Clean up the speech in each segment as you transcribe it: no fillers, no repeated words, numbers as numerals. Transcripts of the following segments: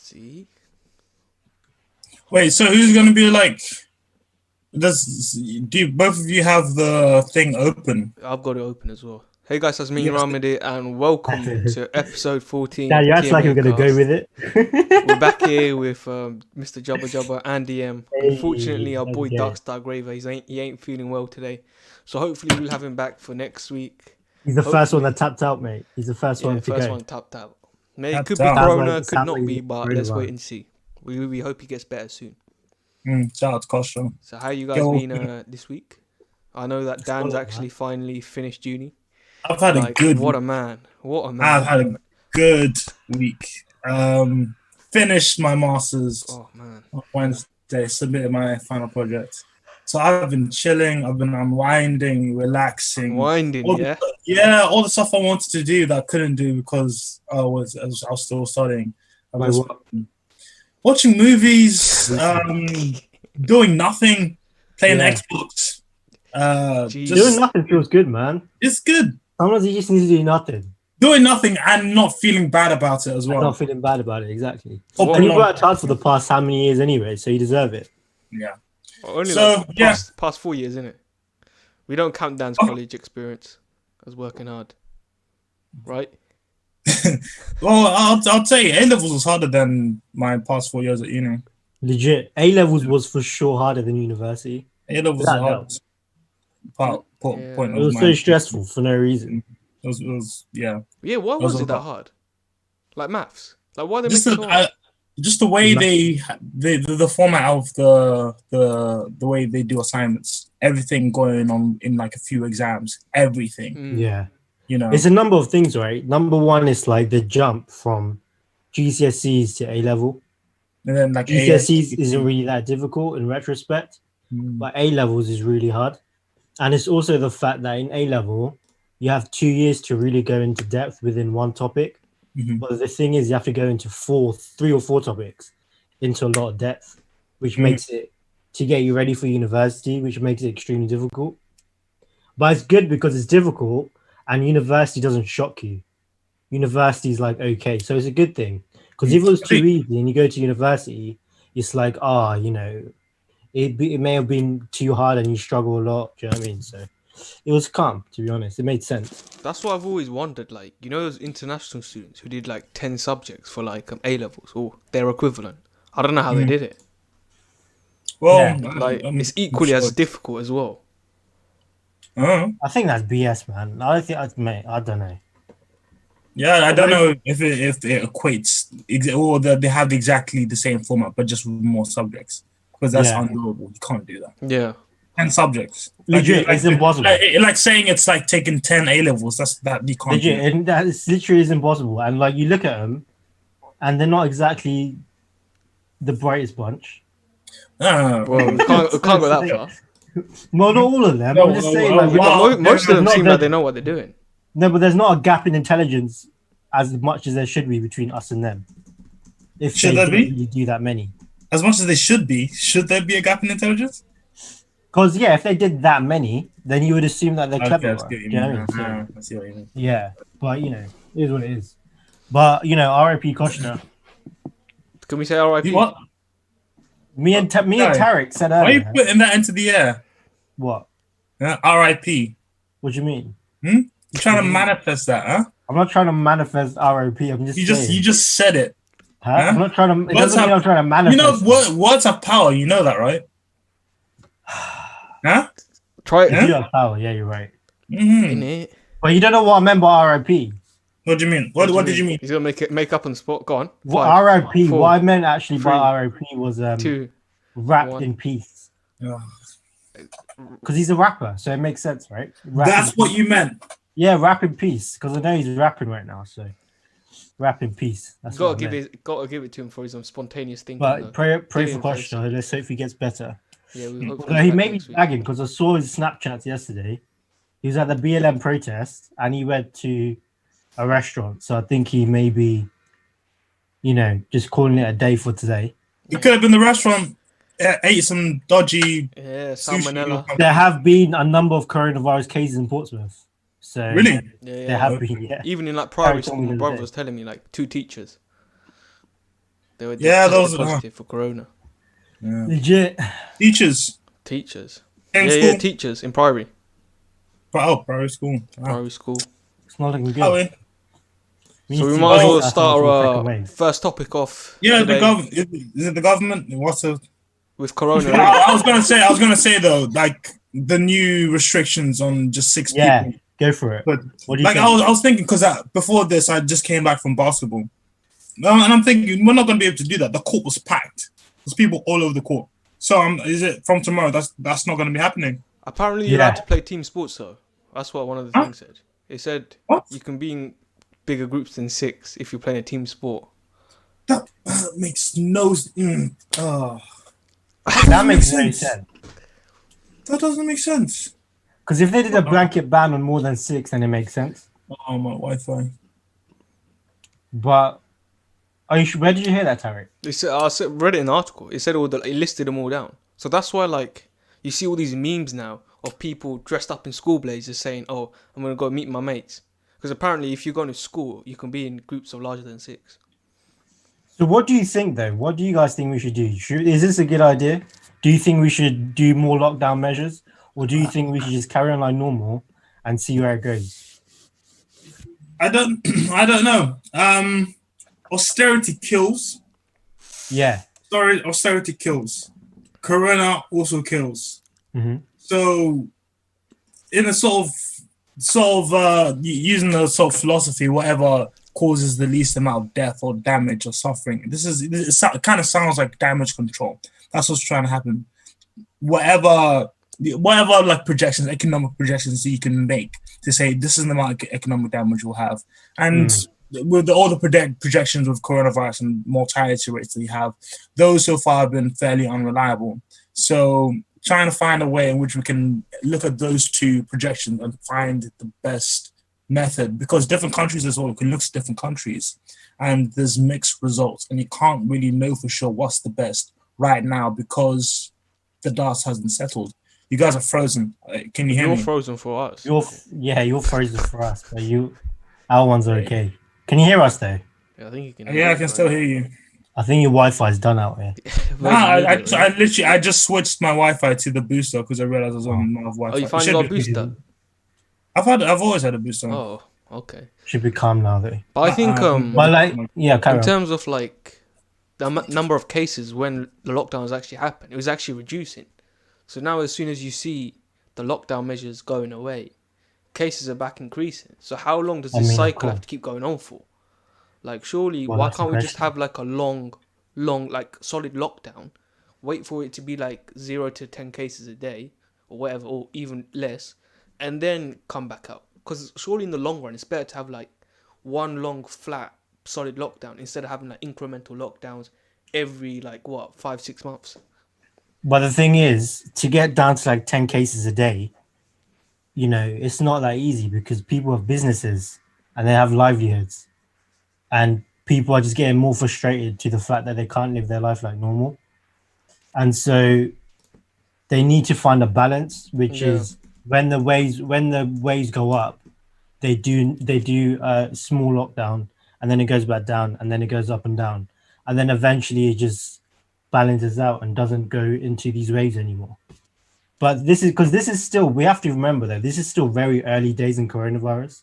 See? Wait, so who's going to be like... Do both of you have the thing open? I've got it open as well. Hey guys, that's me, Ramadi, and welcome to episode 14. Dad, you act like you're going to go with it. We're back here with Mr. Jubba and DM. Hey, Unfortunately, our boy okay. DarkStarGraver, he ain't feeling well today. So hopefully we'll have him back for next week. He's the first one that tapped out, mate. He's the first one to first go. one tapped out. Maybe it Tapped could be out. Corona, Sounds could like not be, he's but really let's well. wait and see. We hope he gets better soon. Shout out to Costa. So how you guys been this week? I know that Dan's well, actually finally finished uni. I've had a good What week. a man. What a man. I've had a good week. Finished my masters Oh man. on Wednesday, submitted my final project. So I've been chilling, I've been unwinding, relaxing. Winding, all yeah? all the stuff I wanted to do that I couldn't do because I was still studying. I was watching movies, doing nothing, playing Xbox. Doing nothing feels good, man. It's good. Sometimes you just need to do nothing. Doing nothing and not feeling bad about it as well. Not feeling bad about it, exactly. Well, And you've worked hard for the past how many years anyway, so you deserve it. Yeah. Only So, past 4 years, innit? We don't count Dan's college experience as working hard. Right? Well, I'll tell you, A-levels was harder than my past 4 years at uni. Legit. A-levels was for sure harder than university. A-levels was That hard. Point It of was so mine. stressful for no reason. It was Yeah, why was was it a that lot. hard? Like maths? Like why they make just it so hard? just the way the format of the way they do assignments, everything going on in like a few exams, everything. Yeah. You know, It's a number of things, right? Number one is like the jump from GCSEs to A-level. and then like GCSEs isn't really that difficult in retrospect, but A-levels is really hard. And it's also the fact that in A-level, you have 2 years to really go into depth within one topic. But the thing is, you have to go into 3 or 4 topics into a lot of depth, which makes it to get you ready for university, which makes it extremely difficult. But it's good because it's difficult and university doesn't shock you. University is like, okay, so it's a good thing. Because if it was too easy and you go to university, it's like, it may have been too hard and you struggle a lot. Do you know what I mean? So it was calm, to be honest. It made sense. That's what I've always wondered. Like, you know, those international students who did like 10 subjects for like A-levels or their equivalent. I don't know how they did it. well, Yeah, Like, it's equally as difficult as well. I think that's BS, man. I don't know. Yeah, I don't know if it equates or that they have exactly the same format, but just with more subjects. Because that's undoable. You can't do that. Yeah. 10 subjects. Legit, it's impossible. Like saying it's like taking 10 A-levels. That you can't Legit, do. and that is literally is impossible. And like you look at them, and they're not exactly the brightest bunch. Well, we can't go that far. Well, not all of them. No, I'm just no, saying, no, like, no. Most of them not seem that- like they know what they're doing. no, but there's not a gap in intelligence as much as there should be between us and them. If Should they there don't be? really do that many. As much as they should be, should there be a gap in intelligence? Because if they did that many, then you would assume that they're Okay, clever. I see what you Do you know mean. what I mean? So, I see what you mean. yeah, but it is what it is. But R.I.P. Koshna. Can we say RIP? What? Me and Tarek said Why are you earlier. putting that into the air? What? R.I.P. What do you mean? You're trying to manifest that, huh? I'm not trying to manifest R.I.P. I'm just saying. You just said it. Huh? I'm not trying to. It Words doesn't mean have- I'm trying to manifest. You know, words have power. You know that, right? Huh? Try it. They do have power. Yeah, you're right. Mm-hmm. Innit? But you don't know what I meant by R.I.P. What do you mean? What did you mean? He's gonna make up on the spot. Go on. What 5, R.I.P. 4, What I meant actually 3, by R.I.P. was 2. wrapped 1. in peace. Oh. Because he's a rapper, so it makes sense, right? That's what you meant. Yeah, rap in peace. Because I know he's rapping right now, so rap in peace. That's Gotta what I meant. give it to him for his spontaneous thinking. But pray for Brilliant voice. Koshna. Let's hope he gets better. Yeah, we hope. Although he may be lagging because I saw his Snapchats yesterday. He was at the BLM protest and he went to a restaurant. So I think he may be, just calling it a day for today. It could have been the restaurant. Ate some dodgy. Salmonella. There have been a number of coronavirus cases in Portsmouth. So Really? there have been, yeah. Even in like primary Harry told school, me my the brother other was telling me like 2 teachers. They were Yeah, tested those positive for corona. yeah. Legit. Teachers Teachers. in Yeah, school. teachers in primary Primary school. Wow. primary school. It's not looking Oh, good. yeah. So we need to might as brace well ourselves start for the our second wave. first topic off Yeah, the today government. Is it the government? What's the? with corona. I was gonna say though, like the new restrictions on just 6 Yeah, people. go for it. But What do you like think? I was thinking because before this, I just came back from basketball, and I'm thinking we're not gonna be able to do that. The court was packed. There's people all over the court. So is it from tomorrow? That's not gonna be happening. Apparently, you're allowed to play team sports though. That's what one of the things said. It said What? you can be in bigger groups than 6 if you're playing a team sport. That makes no. That makes no sense. That doesn't make sense. Because if they did a blanket ban on more than 6, then it makes sense. Oh, my Wi-Fi. But where did you hear that, Tariq? It said, read it in an article. It said it listed them all down. So that's why like you see all these memes now of people dressed up in school blazers saying, "Oh, I'm gonna go meet my mates." Because apparently, if you're going to school, you can be in groups of larger than 6. So what do you think, though? What do you guys think we should do? Is this a good idea? Do you think we should do more lockdown measures? Or do you think we should just carry on like normal and see where it goes? I don't know. Austerity kills. Yeah. Sorry, austerity kills. Corona also kills. Mm-hmm. So, in a sort of using the sort of philosophy, whatever causes the least amount of death or damage or suffering. It kind of sounds like damage control. That's what's trying to happen. Whatever like projections, economic projections that you can make to say this is the amount of economic damage we'll have, and with all the projections with coronavirus and mortality rates that you have, those so far have been fairly unreliable. So trying to find a way in which we can look at those two projections and find the best method, because different countries as well, we can look at different countries and there's mixed results and you can't really know for sure what's the best right now because the dust hasn't settled. You guys are frozen. Can you hear me? You're frozen for us. You're frozen for us, but our ones are okay. Can you hear us though? Yeah, I think you can. Yeah, I can still hear you. I think your Wi-Fi is done out here. I just switched my Wi-Fi to the booster because I realized I was on my Wi-Fi. Oh, you finally got a booster? I've always had a booster. Oh, okay. Should be calm now though. But I think in terms of like the number of cases when the lockdowns actually happened, it was actually reducing. So now as soon as you see the lockdown measures going away, cases are back increasing. So how long does this cycle have to keep going on for? Like surely why can't we just have like a long like solid lockdown, wait for it to be like 0 to 10 cases a day or whatever, or even less, and then come back up? Because surely in the long run it's better to have like one long flat solid lockdown instead of having like incremental lockdowns every like 5-6 months. But the thing is, to get down to like 10 cases a day, it's not that easy because people have businesses and they have livelihoods, and people are just getting more frustrated to the fact that they can't live their life like normal. And so they need to find a balance, which is when the waves go up, they do a small lockdown, and then it goes back down, and then it goes up and down, and then eventually it just balances out and doesn't go into these waves anymore. But this is still, we have to remember that this is still very early days in coronavirus.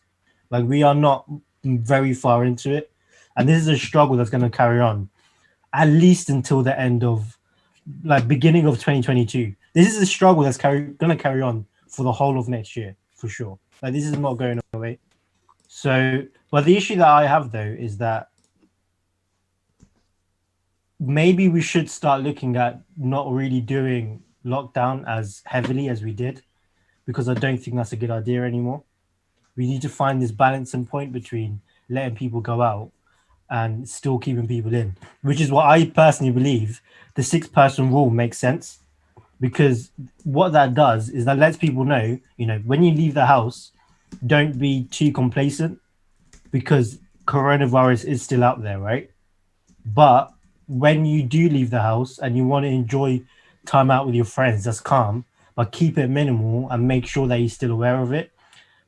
Like we are not very far into it, and this is a struggle that's going to carry on at least until the end of beginning of 2022. This is a struggle that's going to carry on for the whole of next year for sure. Like this is not going away. So, but the issue that I have though is that maybe we should start looking at not really doing lockdown as heavily as we did, because I don't think that's a good idea anymore. We need to find this balancing point between letting people go out and still keeping people in, which is what I personally believe the 6-person rule makes sense, because what that does is that lets people know, when you leave the house, don't be too complacent because coronavirus is still out there, right? But when you do leave the house and you want to enjoy time out with your friends, that's calm, but keep it minimal and make sure that you're still aware of it.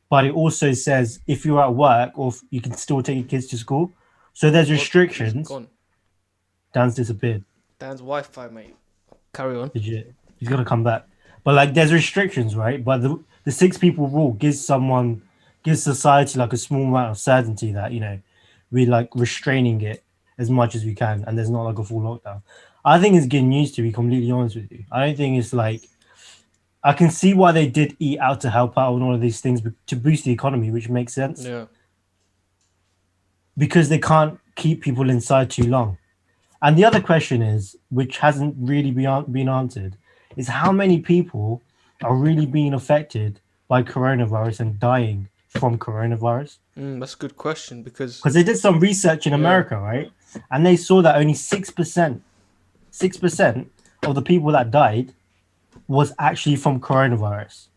But it also says if you're at work, or if you can still take your kids to school. So there's restrictions. Dan's disappeared. Dan's Wi-Fi, mate. Carry on. Legit. He's got to come back. But like, there's restrictions, right? But the 6 people rule gives society like a small amount of certainty that, you know, we like restraining it as much as we can, and there's not like a full lockdown. I think it's good news, to be completely honest with you. I don't think it's like, I can see why they did eat out to help out on all of these things to boost the economy, which makes sense. Yeah. Because they can't keep people inside too long. And the other question is, which hasn't really been answered, is how many people are really being affected by coronavirus and dying from coronavirus? That's a good question because they did some research in America, right? And they saw that only 6% of the people that died was actually from coronavirus.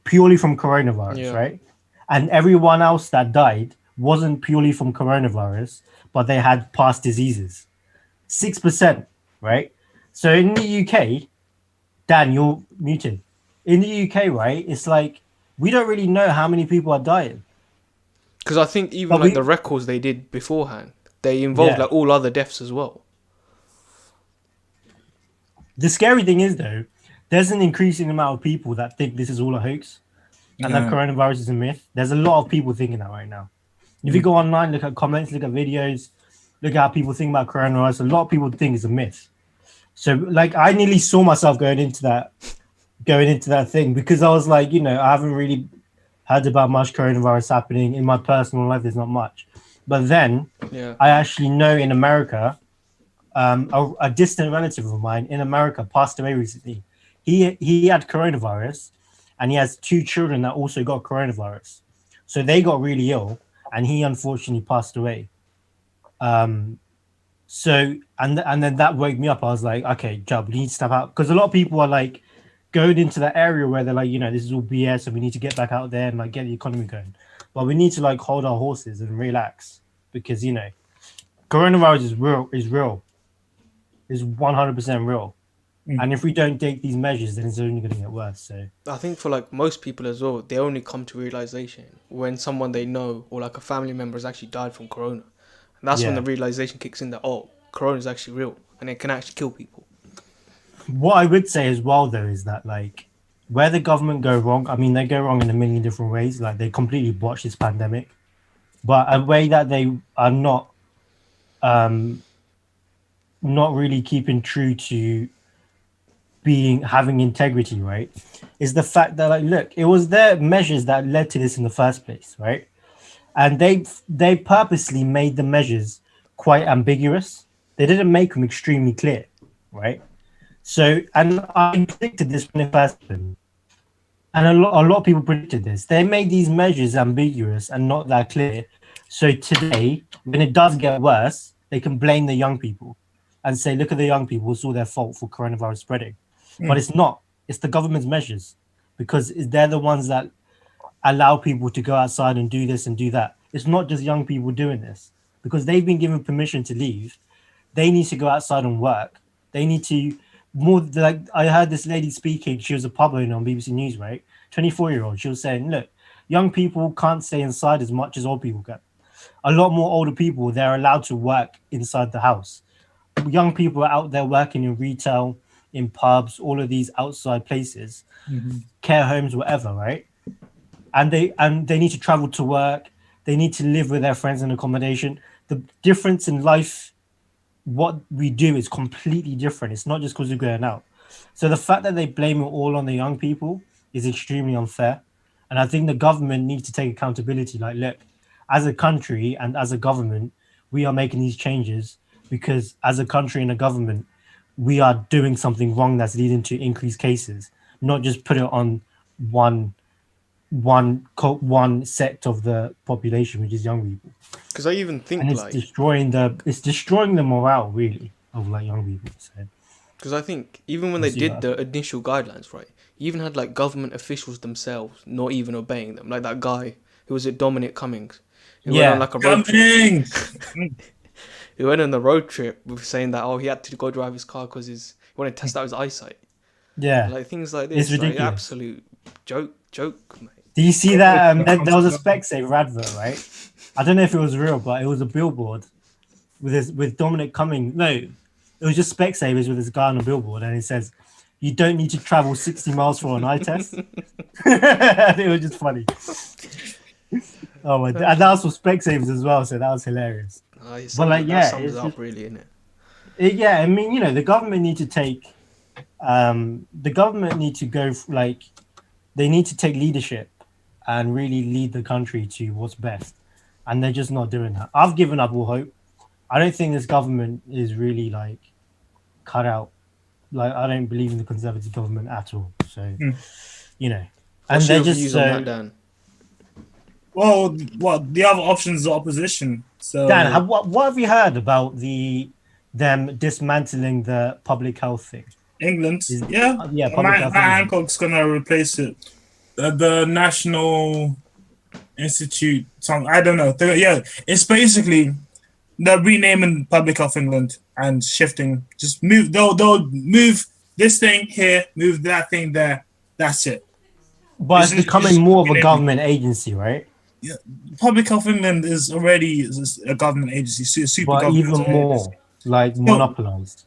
Purely from coronavirus, right? And everyone else that died wasn't purely from coronavirus, but they had past diseases. 6%, right? So in the UK, Dan, you're muted. In the UK, right, it's like we don't really know how many people are dying. Because I think even the records they did beforehand, they involved like all other deaths as well. The scary thing is, though, there's an increasing amount of people that think this is all a hoax and that coronavirus is a myth. There's a lot of people thinking that right now. If you go online, look at comments, look at videos, look at how people think about coronavirus, a lot of people think it's a myth. So, like, I nearly saw myself going into that thing because I was like, you know, I haven't really heard about much coronavirus happening in my personal life. There's not much. But then I actually know in America, a distant relative of mine in America passed away recently. He had coronavirus and he has 2 children that also got coronavirus. So they got really ill and he unfortunately passed away. So and then that woke me up. I was like, okay, Jub, we need to step out, because a lot of people are like going into that area where they're like, you know, this is all BS and we need to get back out there and like get the economy going. But we need to like hold our horses and relax, because, you know, coronavirus is real. Is 100% real. And if we don't take these measures, then it's only going to get worse. So I think for like most people as well, they only come to realization when someone they know or like a family member has actually died from corona. And that's when the realization kicks in that, oh, corona is actually real and it can actually kill people. What I would say as well, though, is that like where the government go wrong, I mean, they go wrong in a million different ways. Like they completely botched this pandemic, but a way that they are not really keeping true to having integrity, right, is the fact that, like, look, it was their measures that led to this in the first place, right? And they purposely made the measures quite ambiguous. They didn't make them extremely clear, right? So, and I predicted this when it first happened, and a lot of people predicted this. They made these measures ambiguous and not that clear. So today, when it does get worse, they can blame the young people and say, look at the young people, it's all their fault for coronavirus spreading. But it's not. It's the government's measures, because they're the ones that allow people to go outside and do this and do that. It's not just young people doing this, because they've been given permission to leave. They need to go outside and work. They need to more, like, I heard this lady speaking. She was a pub owner on BBC News, right? 24-year-old. She was saying, look, young people can't stay inside as much as old people can. A lot more older people, they're allowed to work inside the house. Young people are out there working in retail, in pubs, all of these outside places, care homes, whatever, right? And they need to travel to work. They need to live with their friends in accommodation. The difference in life, what we do, is completely different. It's not just because we're going out. So the fact that they blame it all on the young people is extremely unfair. And I think the government needs to take accountability. Like, look, as a country and as a government, we are making these changes because as a country and a government, we are doing something wrong that's leading to increased cases, not just put it on one sect of the population, which is young people. Because I even think, and it's destroying the morale, really, of like young people. Because I think even when they did the initial guidelines, right, you even had like government officials themselves not even obeying them. Like that guy who was it, Dominic Cummings. He went on like a road trip. He went on the road trip with saying that he had to go drive his car because he wanted to test out his eyesight. Yeah, like things like this. It's ridiculous. Like, absolute joke, mate. Do you see that? There was a Specsavers advert, right? I don't know if it was real, but it was a billboard with Dominic Cummings. No, it was just Specsavers with this guy on a billboard, and it says, "You don't need to travel 60 miles for an eye test." It was just funny. Oh my! And that was for Specsavers as well, so that was hilarious. But like, that sums it up really, innit? Yeah, I mean, you know, the government need to take, the government need to go like, they need to take leadership and really lead the country to what's best, and they're just not doing that. I've given up all hope. I don't think this government is really like cut out. Like, I don't believe in the Conservative government at all. So, you know, and they're just so. On that, Dan? Well, the other option is the opposition. So Dan, what have you heard about them dismantling the public health thing? England, Matt Hancock's gonna replace it. The National Institute, I don't know. It's basically they're renaming Public Health England and shifting. Just move. They'll move this thing here, move that thing there. That's it. But it's becoming more of a government agency, right? Yeah, Public Health England is already a government agency, super but government even more like monopolized.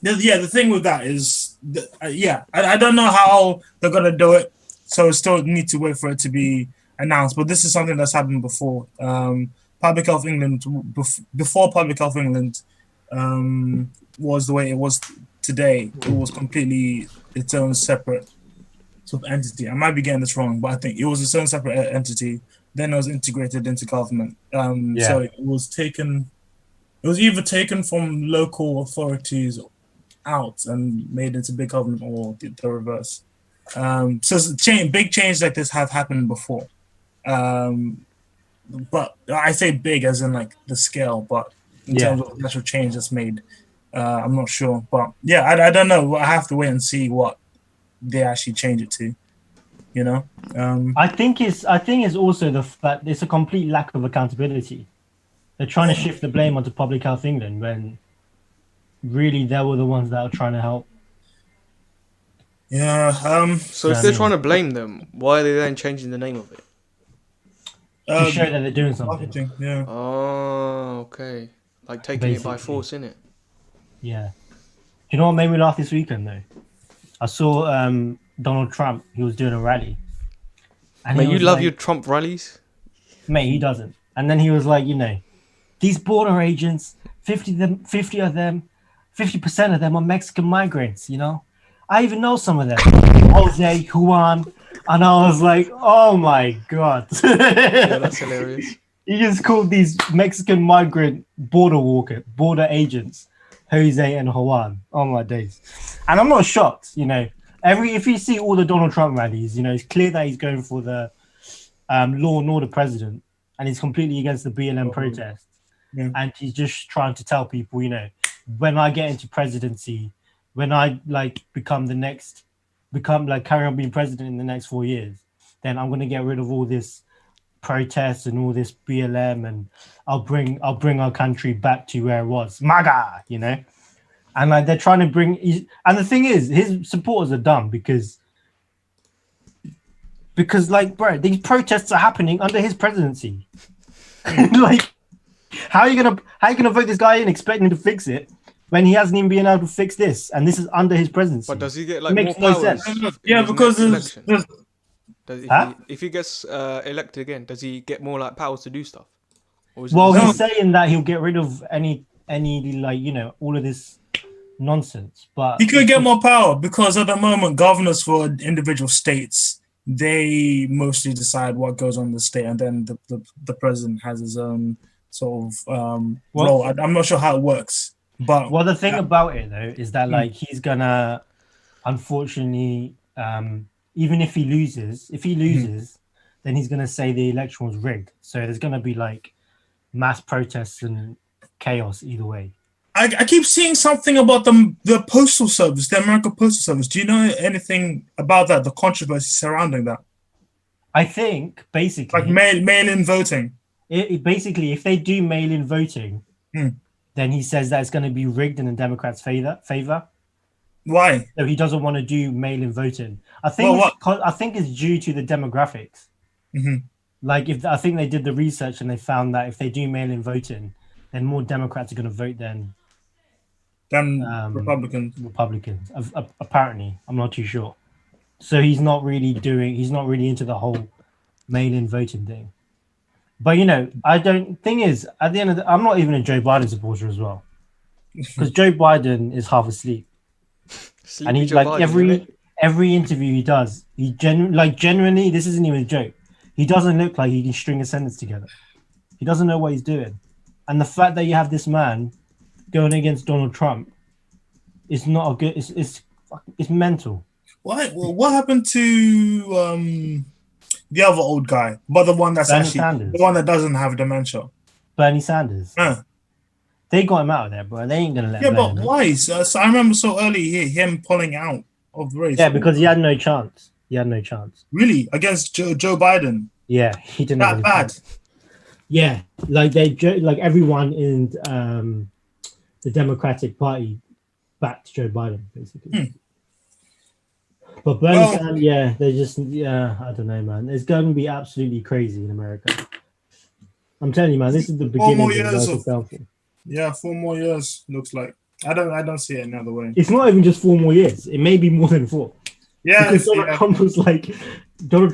The thing with that is, I don't know how they're gonna do it, so we still need to wait for it to be announced. But this is something that's happened before. Public Health England, before Public Health England was the way it was today. It was completely its own separate sort of entity. I might be getting this wrong, but I think it was its own separate entity. Then it was integrated into government. So it was taken. It was either taken from local authorities out and made into big government, or the reverse. So big change like this have happened before. But I say big as in like the scale, but in terms of the actual change that's made, I'm not sure. But yeah, I don't know. I have to wait and see what they actually change it to. You know, I think it's also the fact it's a complete lack of accountability. They're trying to shift the blame onto Public Health England when really they were the ones that are trying to help. Yeah. So if they're trying to blame them, why are they then changing the name of it? To show that they're doing something. Marketing, yeah. Oh, okay. Like taking it by force, innit? Yeah. Do you know what made me laugh this weekend though? I saw Donald Trump. He was doing a rally. And mate, you love your Trump rallies? Mate, he doesn't. And then he was like, you know, these border agents, 50% of them are Mexican migrants, you know? I even know some of them. Jose, Juan. And I was like, oh my God. Yeah, that's hilarious. He just called these Mexican migrant border agents, Jose and Juan. Oh my days. And I'm not shocked, you know. If you see all the Donald Trump rallies, you know, it's clear that he's going for the law and order president, and he's completely against the BLM protests. Yeah. And he's just trying to tell people, you know, when I get into presidency, when I carry on being president in the next 4 years, then I'm going to get rid of all this protests and all this BLM, and I'll bring our country back to where it was. MAGA, you know. And like they're trying to and the thing is, his supporters are dumb because like, bro, these protests are happening under his presidency. Like, how are you gonna vote this guy in expecting to fix it when he hasn't even been able to fix this, and this is under his presidency? But does he get like makes more no powers? sense. Yeah, because if he gets elected again, does he get more like powers to do stuff? Well, he's saying that he'll get rid of any like, you know, all of this nonsense, but he could get more power because at the moment governors for individual states, they mostly decide what goes on in the state, and then the president has his own sort of role. I'm not sure how it works, but the thing about it though is that like he's gonna, unfortunately, even if he loses, then he's gonna say the election was rigged. So there's gonna be like mass protests and chaos either way. I keep seeing something about the postal service, the American postal service. Do you know anything about that? The controversy surrounding that? I think basically like mail-in voting. It basically, if they do mail-in voting, then he says that it's going to be rigged in the Democrats' favor. Why? So he doesn't want to do mail-in voting. I think it's due to the demographics. Mm-hmm. Like if I think they did the research and they found that if they do mail-in voting, then more Democrats are going to vote than Republicans. Republicans. Apparently, I'm not too sure. So he's not really into the whole mail-in voting thing. But thing is, at the end of I'm not even a Joe Biden supporter as well, because Joe Biden is half asleep, and he Joe Biden, every interview he does, genuinely, this isn't even a joke. He doesn't look like he can string a sentence together. He doesn't know what he's doing, and the fact that you have this man going against Donald Trump is not a good. It's mental. What happened to the other old guy, but the one that's Bernie actually Sanders. the one that doesn't have dementia? Bernie Sanders. They got him out of there, bro. They ain't gonna let him. Yeah, but why? So I remember so early him pulling out of the race. Yeah, because he had no chance. Really, against Joe Biden? Yeah, he didn't. That bad? Yeah, like everyone in the Democratic Party backed Joe Biden, basically. But Bernie Sanders, they just, I don't know, man. It's going to be absolutely crazy in America. I'm telling you, man, this is the beginning of the downfall. Yeah, 4 more years looks like. I don't see it another way. It's not even just 4 more years. It may be more than 4. Yeah, because Donald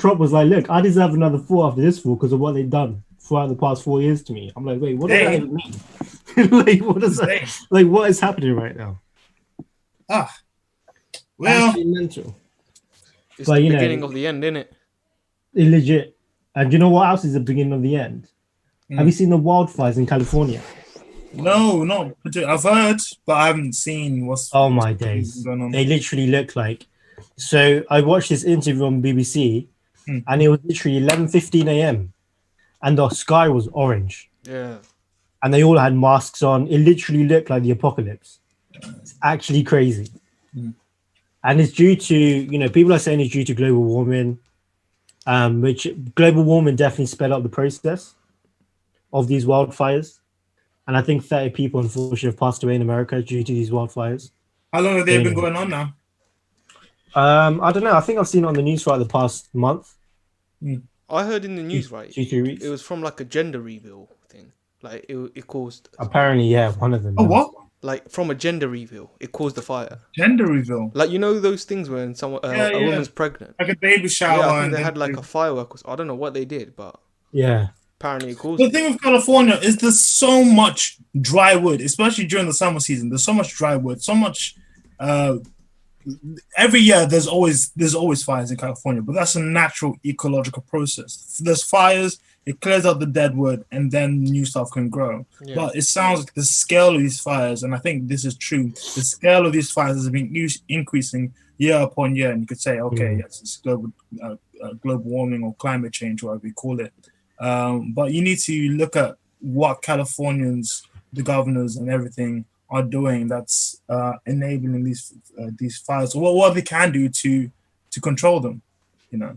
Trump was like, look, I deserve another 4 after this 4 because of what they've done throughout the past 4 years to me. I'm like, wait, what does that even mean? Like, what does that? Like, what is happening right now? Well, mental. It's the beginning of the end, isn't it? Legit. And you know what else is the beginning of the end? Have you seen the wildfires in California? No, not. I've heard, but I haven't seen what's. Oh my days! Going on. They literally look like. So I watched this interview on BBC, and it was literally 11:15 a.m. and the sky was orange. Yeah. And they all had masks on. It literally looked like the apocalypse. It's actually crazy. And it's due to, people are saying it's due to global warming, which global warming definitely sped up the process of these wildfires. And I think 30 people, unfortunately, have passed away in America due to these wildfires. How long have they been going on now? I don't know. I think I've seen it on the news for the past month. I heard in the news, right? 2-3 weeks. It was from like a gender reveal thing. Like it caused. Apparently, yeah, one of them. Oh, what? Like from a gender reveal, it caused the fire. Gender reveal? Like those things when someone a woman's pregnant, like a baby shower. Yeah, I think they had like a firework. I don't know what they did, but yeah, apparently it caused. The thing with California is there's so much dry wood, especially during the summer season. There's so much dry wood, so much. Every year there's always fires in California, but that's a natural ecological process. There's fires. It clears out the dead wood, and then new stuff can grow. Yeah. But it sounds like the scale of these fires, and I think this is true, the scale of these fires has been increasing year upon year. And you could say, okay, yes, it's global warming or climate change, whatever you call it. But you need to look at what Californians, the governors and everything are doing that's enabling these fires, or what they can do to control them, Because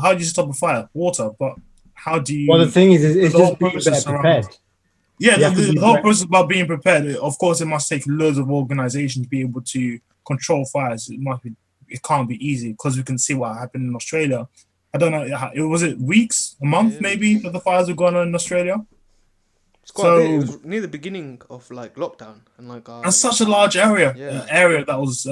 how do you stop a fire? Water, but how do you? Well, the thing is it's just being better prepared. Yeah, the whole process about being prepared. Of course, it must take loads of organizations to be able to control fires. It can't be easy because we can see what happened in Australia. I don't know. Was it weeks, a month, maybe that the fires were going on in Australia? It's quite a bit. It was near the beginning of like lockdown and such a large area that was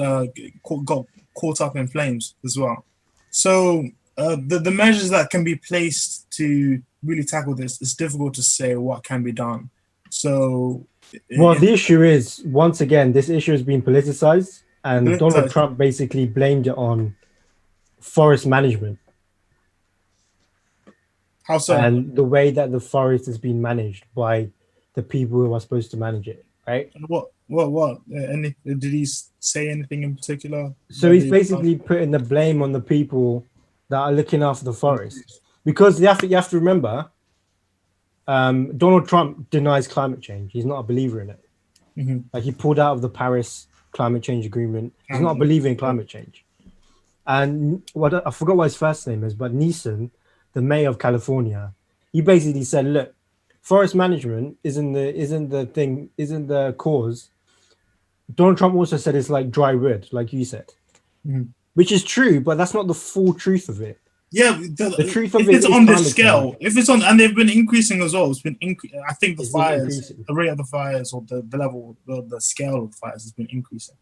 got caught up in flames as well. So the measures that can be placed to really tackle this, it's difficult to say what can be done. So, the issue is, once again, this issue has been politicized, and Donald Trump basically blamed it on forest management. How so? And the way that the forest has been managed by the people who are supposed to manage it, right? What? Did he say anything in particular? So he's basically putting the blame on the people that are looking after the forest, because you have to remember, Donald Trump denies climate change. He's not a believer in it. Like, he pulled out of the Paris climate change agreement. He's not a believer in climate change. And I forgot what his first name is, but Neeson, the mayor of California, he basically said, look, forest management isn't the cause. Donald Trump also said it's like dry wood, like you said, which is true, but that's not the full truth of it. Yeah, The truth of if it it's is on this climate scale, change if it's on, and they've been increasing as well. It's been I think the has been fires, increasing. the rate of the fires, or the level, the scale of fires has been increasing.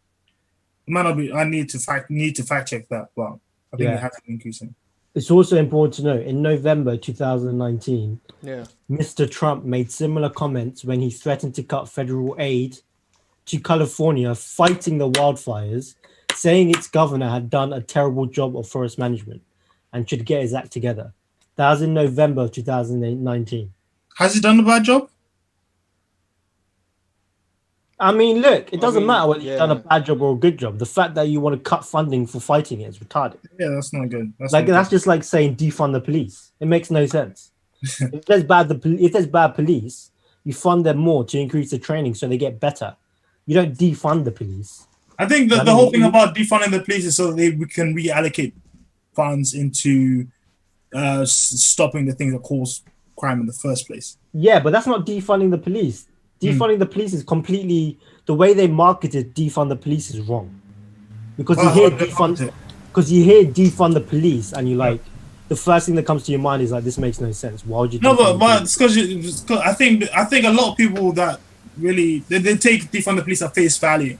It might not be. I need to fact check that, but I think it Yeah. has been increasing. It's also important to know in November 2019, Yeah. Mr. Trump made similar comments when he threatened to cut federal aid to California fighting the wildfires, saying its governor had done a terrible job of forest management and should get his act together. That was in November of 2019. Has he done a bad job? I mean, look, it doesn't mean, matter whether you've done a yeah. bad job or a good job. The fact that you want to cut funding for fighting it is retarded. Yeah, that's not good. That's just like saying defund the police. It makes no sense. if there's bad police, you fund them more to increase the training so they get better. You don't defund the police. I think that the whole thing about defunding the police is so that we can reallocate funds into stopping the things that cause crime in the first place. Yeah, but that's not defunding the police. Defunding the police is completely the way they marketed defund the police is wrong. Because you hear defund the police and you like the first thing that comes to your mind is like this makes no sense. Why would you? No, but it's because I think a lot of people that really they take defund the police at face value.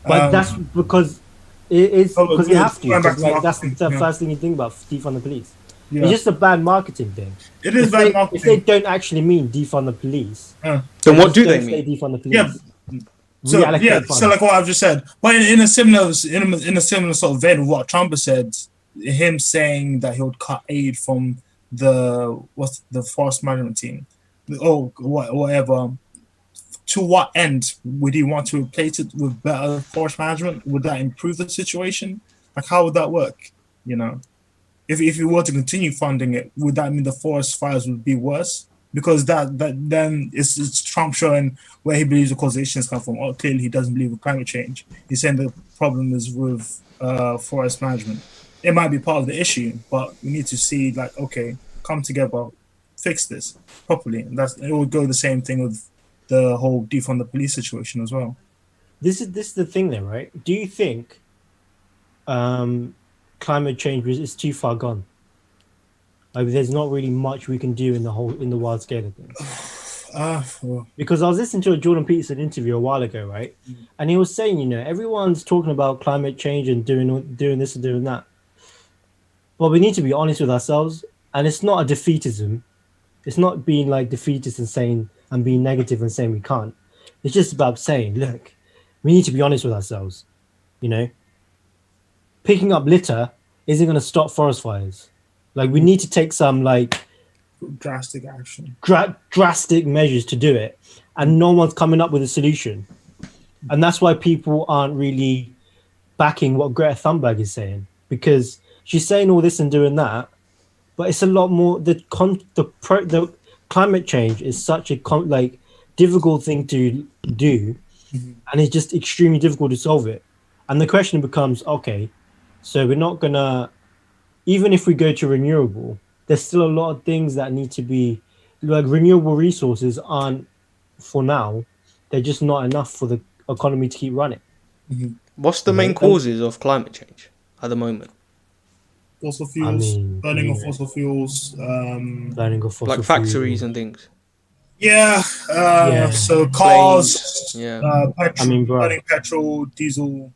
But that's because it's because you have to. Like, that's the first thing you think about defund the police. Yeah. It's just a bad marketing thing. It is bad marketing. If they don't actually mean defund the police, then what do they mean? Defund the police. Yeah. So like what I've just said, but in a similar sort of vein of what Trump has said, him saying that he would cut aid from the forest management team, or whatever. To what end would he want to replace it with better forest management? Would that improve the situation? Like, how would that work? You know, if you were to continue funding it, would that mean the forest fires would be worse? Because that then it's Trump showing where he believes the causation has come from. Oh, clearly he doesn't believe in climate change. He's saying the problem is with forest management. It might be part of the issue, but we need to see like, okay, come together, fix this properly, and it would go the same thing with the whole defund the police situation as well. This is the thing then, right? Do you think climate change is too far gone? Like, there's not really much we can do in the wild scale of things. Because I was listening to a Jordan Peterson interview a while ago, right? And he was saying, everyone's talking about climate change and doing this and doing that. But we need to be honest with ourselves, and it's not a defeatism. It's not being like defeatist and saying and being negative and saying we can't. It's just about saying, look, we need to be honest with ourselves. Picking up litter isn't going to stop forest fires. Like, we need to take some like drastic action, drastic measures to do it, and no one's coming up with a solution. And that's why people aren't really backing what Greta Thunberg is saying, because she's saying all this and doing that, but it's a lot more. The climate change is such a difficult thing to do, and it's just extremely difficult to solve it. And the question becomes, okay, so we're not gonna, even if we go to renewable, there's still a lot of things that need to be, like, renewable resources aren't, for now, they're just not enough for the economy to keep running. What's the main causes of climate change at the moment? Fossil fuels, burning of fossil fuels, burning of fossil like factories and things. Yeah, so cars, Planes, burning petrol, diesel.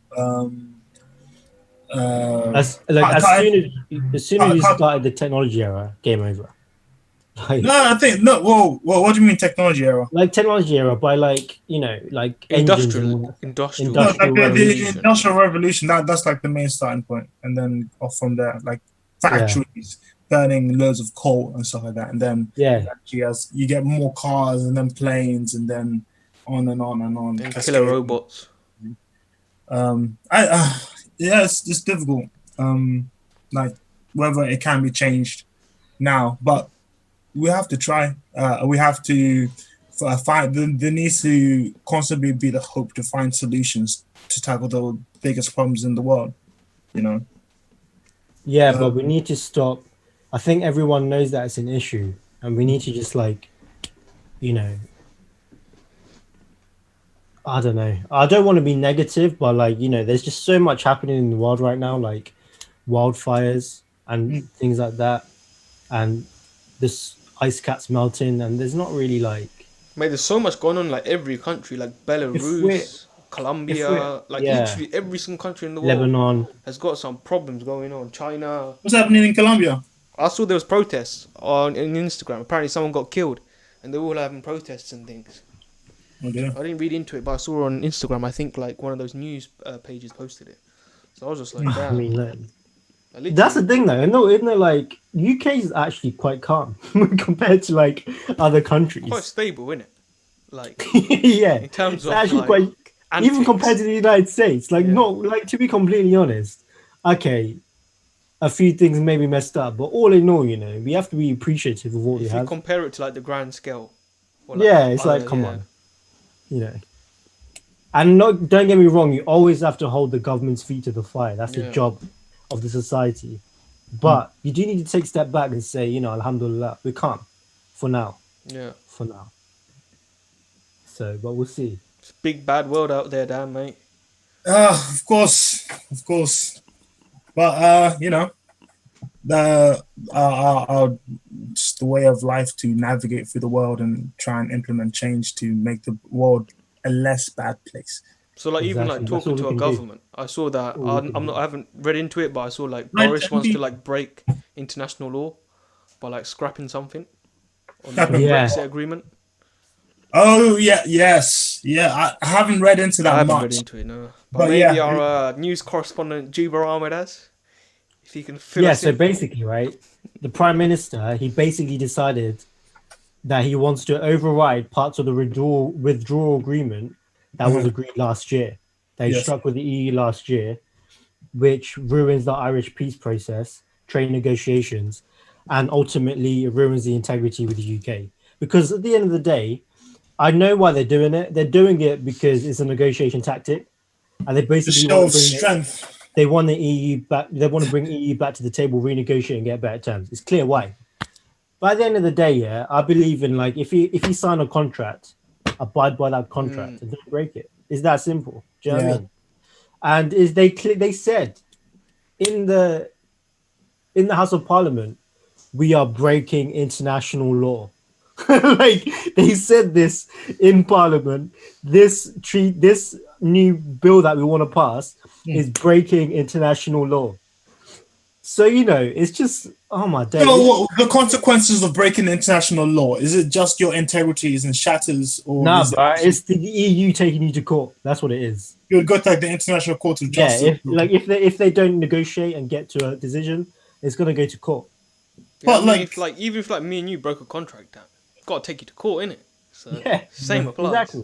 As soon as you started the technology era, game over. I think no. Whoa, what do you mean technology era? Like technology era, by industrial the industrial revolution. That's like the main starting point, and then off from there, like factories burning loads of coal and stuff like that, and then you get more cars, and then planes, and then on and on and on. And killer robots. It's difficult. Like whether it can be changed now, but we have to try. We have to find. There needs to constantly be the hope to find solutions to tackle the biggest problems in the world. Yeah, but we need to stop. I think everyone knows that it's an issue, and we need to just I don't know. I don't want to be negative, but there's just so much happening in the world right now, like wildfires. and things like that, and this ice caps melting, and there's not really like Mate, there's so much going on, like every country, like if we're Belarus, Colombia, like yeah, literally every single country in the world Lebanon. has got some problems going on. China. What's happening in Colombia? I saw there was protests on Instagram. Apparently, someone got killed, and they're all having protests and things. Okay. I didn't read into it, but I saw on Instagram. I think like one of those news pages posted it. So I was just like, I damn. mean, Like, that's the thing, though. No, isn't it like UK is actually quite calm compared to like other countries? quite stable, isn't it? Like Yeah, in terms it's of actually like, quite even antics. compared to the United States. Like, Yeah. not like to be completely honest. Okay, a few things may be messed up, but all in all, we have to be appreciative of what we If you have. compare it to like the grand scale. Or, like, Yeah, it's like, come on, And don't get me wrong, you always have to hold the government's feet to the fire. That's the Yeah. job of the society. But you do need to take a step back and say, Alhamdulillah, we can't for now. Yeah. For now. So, but we'll see. It's a big bad world out there, damn mate. Of course. But just the way of life to navigate through the world and try and implement change to make the world a less bad place. So like even like Exactly. That's talking all to we a can do. government, I saw that. All we can do. I haven't read into it, but I saw like Right, Boris wants to be- like break international law by like scrapping something on Scrapping- the Yeah. Brexit agreement. Oh yeah, yes, yeah. I haven't read into that I haven't much. read into it, no. But, But maybe yeah. our news correspondent Jubba Ahmed has, if he can fill Yeah, us so in. basically, right, the Prime Minister, he basically decided that he wants to override parts of the withdrawal agreement that was agreed last year, that he Yes. struck with the EU last year, which ruins the Irish peace process, trade negotiations, and ultimately it ruins the integrity with the UK. Because at the end of the day, I know why they're doing it. They're doing it because it's a negotiation tactic, and they The basically show want of to bring strength. they want the EU back. They want to bring EU back to the table, renegotiate, and get better terms. It's clear why. But at the end of the day, yeah, I believe in like if you sign a contract, abide by that contract and don't break it. It's that simple. Do you know what I Yeah. mean? And they said in the House of Parliament, we are breaking international law. Like they said this in Parliament. This new bill that we want to pass is breaking international law. So it's just my day. So what, the consequences of breaking international law, is it just your integrity is in shatters, or Nah, is it bro, it's the EU taking you to court. That's what it is. you would go to like the International Court of Yeah, Justice? if they don't negotiate and get to a decision, it's gonna go to court. Yeah, But, I mean, like- even if like me and you broke a contract down, got to take you to court, innit? So Yeah, same applies. exactly.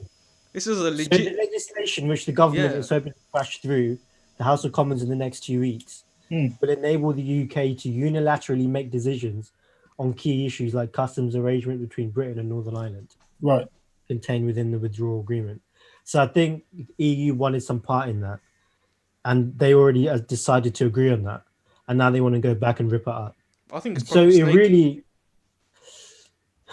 This is a So the legit. legislation which the government Yeah. is hoping to crash through the House of Commons in the next 2 weeks will enable the UK to unilaterally make decisions on key issues like customs arrangement between Britain and Northern Ireland, Right. contained within the withdrawal agreement. So I think EU wanted some part in that, and they already decided to agree on that, and now they want to go back and rip it up. I think it's So proper it snaky. really,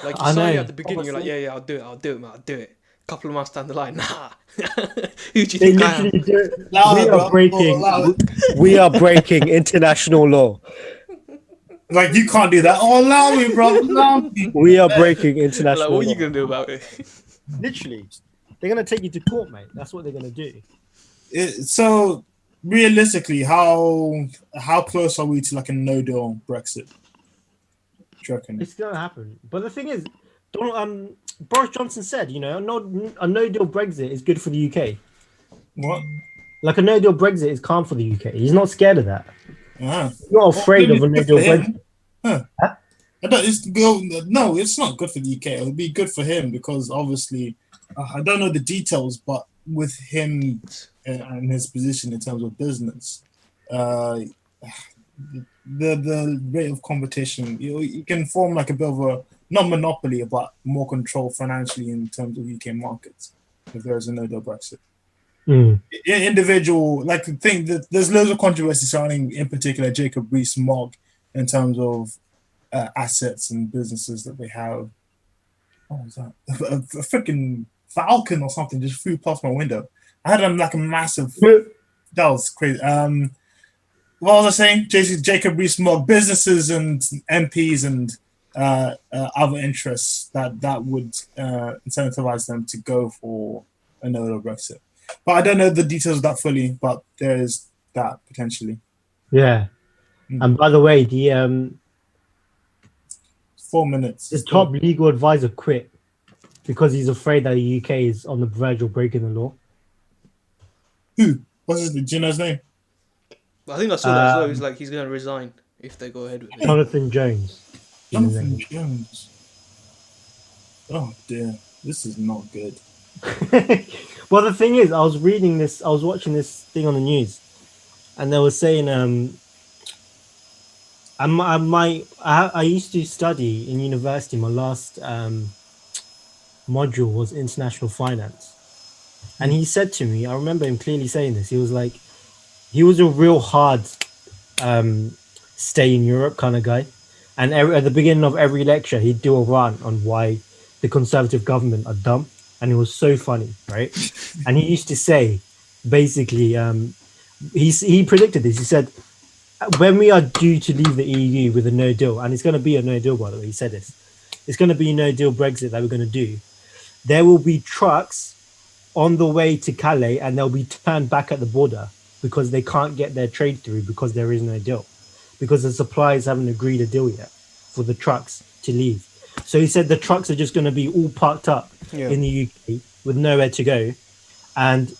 Like I you say know. at the beginning, you're like, Obviously. yeah, I'll do it, man, I'll do it. Couple of months down the line, nah. Who do you they think I am? literally do it. Allow it, bro. Allow it. We are breaking international law. Like you can't do that. Oh, allow me, bro. Allow me. We are breaking Like, international what are law. you gonna do about it? Literally, they're gonna take you to court, mate. That's what they're gonna do. So realistically, how close are we to like a no-deal Brexit? Do you reckon? It's gonna happen. But the thing is, Boris Johnson said, a no-deal Brexit is good for the UK. What? Like a no-deal Brexit is calm for the UK. He's not scared of that. Ah. He's not afraid of a maybe it's no-deal good for him. Brexit. Huh? No, it's not good for the UK. It'll be good for him because obviously, I don't know the details, but with him and his position in terms of business, the rate of competition, you can form like a bit of a not monopoly, but more control financially in terms of UK markets if there's a no-deal Brexit. Individual, like the thing that there's loads of controversy surrounding, in particular, Jacob Rees-Mogg in terms of assets and businesses that they have. What was that? A freaking falcon or something just flew past my window. I had like a massive. That was crazy. what was I saying? Jacob Rees-Mogg, businesses and MPs and other interests that would incentivize them to go for a no-deal Brexit. But I don't know the details of that fully, but there is that potentially. Yeah. And by the way, the 4 minutes. the top legal advisor quit because he's afraid that the UK is on the verge of breaking the law. Who? What's his? Do you know his name? I think I saw that as well. He's like, he's going to resign if they go ahead with it. Jonathan Jones. Jonathan Jones. Oh dear, this is not good. Well, the thing is, I was watching this thing on the news, and they were saying, I used to study in university. My last module was international finance, and he said to me, I remember him clearly saying this. He was like, he was a real hard stay in Europe kind of guy, and at the beginning of every lecture, he'd do a rant on why the Conservative government are dumb, and it was so funny, right? And he used to say, basically, he predicted this. He said, when we are due to leave the EU with a no deal, and it's going to be a no deal, by the way, he said this, it's going to be a no deal Brexit that we're going to do. There will be trucks on the way to Calais, and they'll be turned back at the border because they can't get their trade through because there is no deal, because the suppliers haven't agreed a deal yet for the trucks to leave. So he said the trucks are just going to be all parked up in the UK with nowhere to go, and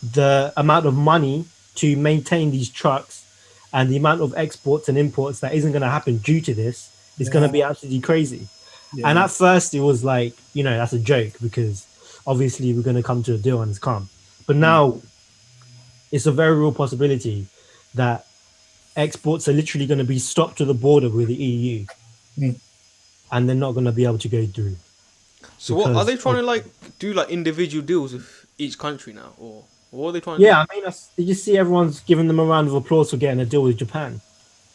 the amount of money to maintain these trucks and the amount of exports and imports that isn't going to happen due to this is going to be absolutely crazy. Yeah. And at first it was like, that's a joke because obviously we're going to come to a deal and it's calm. But now it's a very real possibility that exports are literally going to be stopped to the border with the EU and they're not going to be able to go through. So what are they trying to do individual deals with each country now, or what are they trying to do? Yeah, I mean, did you see everyone's giving them a round of applause for getting a deal with Japan?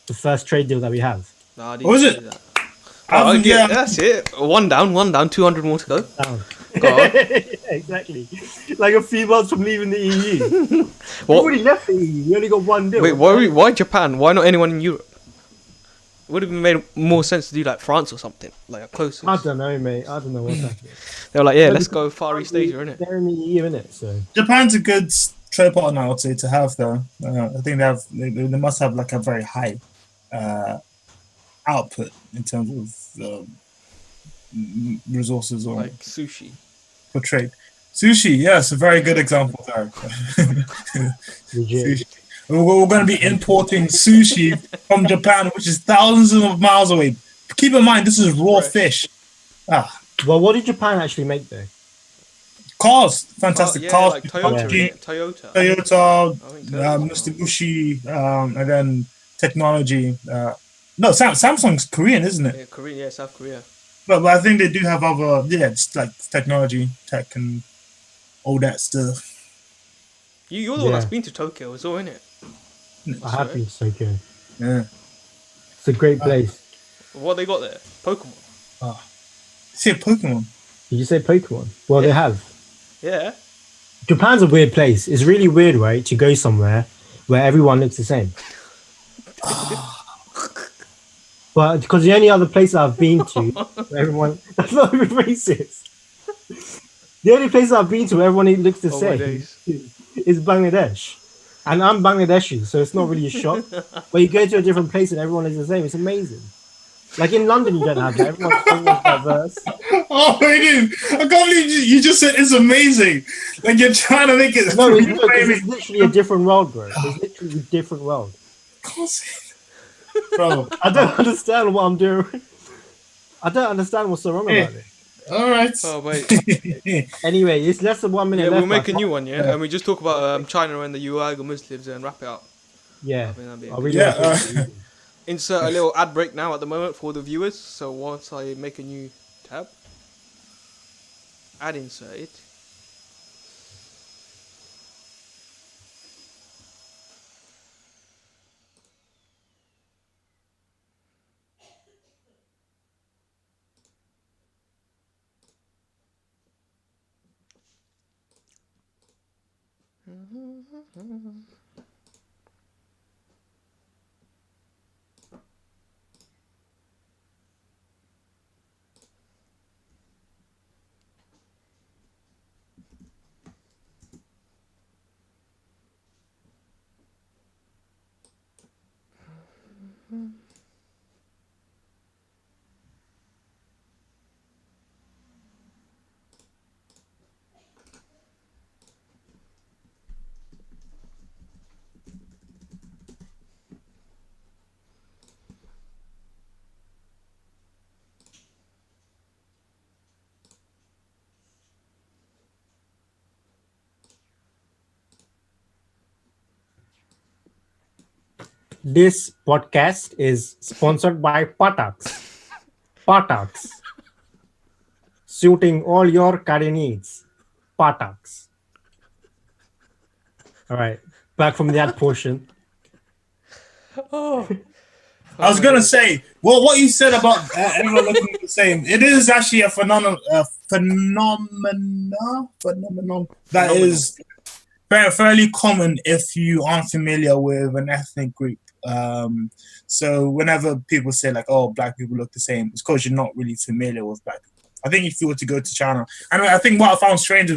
The first trade deal that we have. Nah, I didn't see that. Oh, yeah, that's it. One down, 200 more to go. Go on. Exactly. Like a few months from leaving the EU. We already left the EU. We only got one deal. Wait, why Japan? Why not anyone in Europe? It would have made more sense to do like France or something, like a closest. I don't know, mate. I don't know what's happening. They were like, yeah, let's go Far East Asia, innit? They're in the EU, innit? So Japan's a good trade partner, I would say, to have though. I think they must have like a very high output in terms of resources or like sushi for trade. Sushi, yes, a very good example there. Sushi. We're going to be importing sushi from Japan, which is thousands of miles away. Keep in mind, this is raw fish. Well, what did Japan actually make though? Cars, fantastic cars. Like Toyota, Mitsubishi, and then technology. No, Samsung's Korean, isn't it? Yeah, Korean, yeah, South Korea. But I think they do have other, it's like technology, tech, and all that stuff. You're the one that's been to Tokyo as well, innit? I have been to Tokyo. Yeah. It's a great place. What they got there? Pokemon. See a Pokemon? Did you say Pokemon? Well, they have. Yeah. Japan's a weird place. It's really weird, right, to go somewhere where everyone looks the same. But because the only other place I've been to where everyone... That's not even racist. The only place I've been to where everyone looks the same is Bangladesh. And I'm Bangladeshi, so it's not really a shock. But you go to a different place and everyone is the same. It's amazing. Like in London, you don't have that. Everyone's diverse. Oh, dude. I can't believe you just said it's amazing. Like you're trying to make it... No, it's literally a different world, bro. It's literally a different world. Bro, I don't understand what I'm doing. I don't understand what's so wrong about it. All right. Oh, wait. Anyway, it's less than 1 minute left. We'll make a new one, and we just talk about China and the Uighar Muslims and wrap it up. Yeah. Insert a little ad break now at the moment for the viewers. So once I make a new tab, ad insert it. This podcast is sponsored by Pataks. Pataks. Suiting all your curry needs. Pataks. All right. Back from that portion. Oh. I was gonna say, well, what you said about everyone looking the same. It is actually a phenomenon that is fairly common if you aren't familiar with an ethnic group. So whenever people say like, "Oh, black people look the same," it's because you're not really familiar with black people. I think if you were to go to China, and I think what I found strange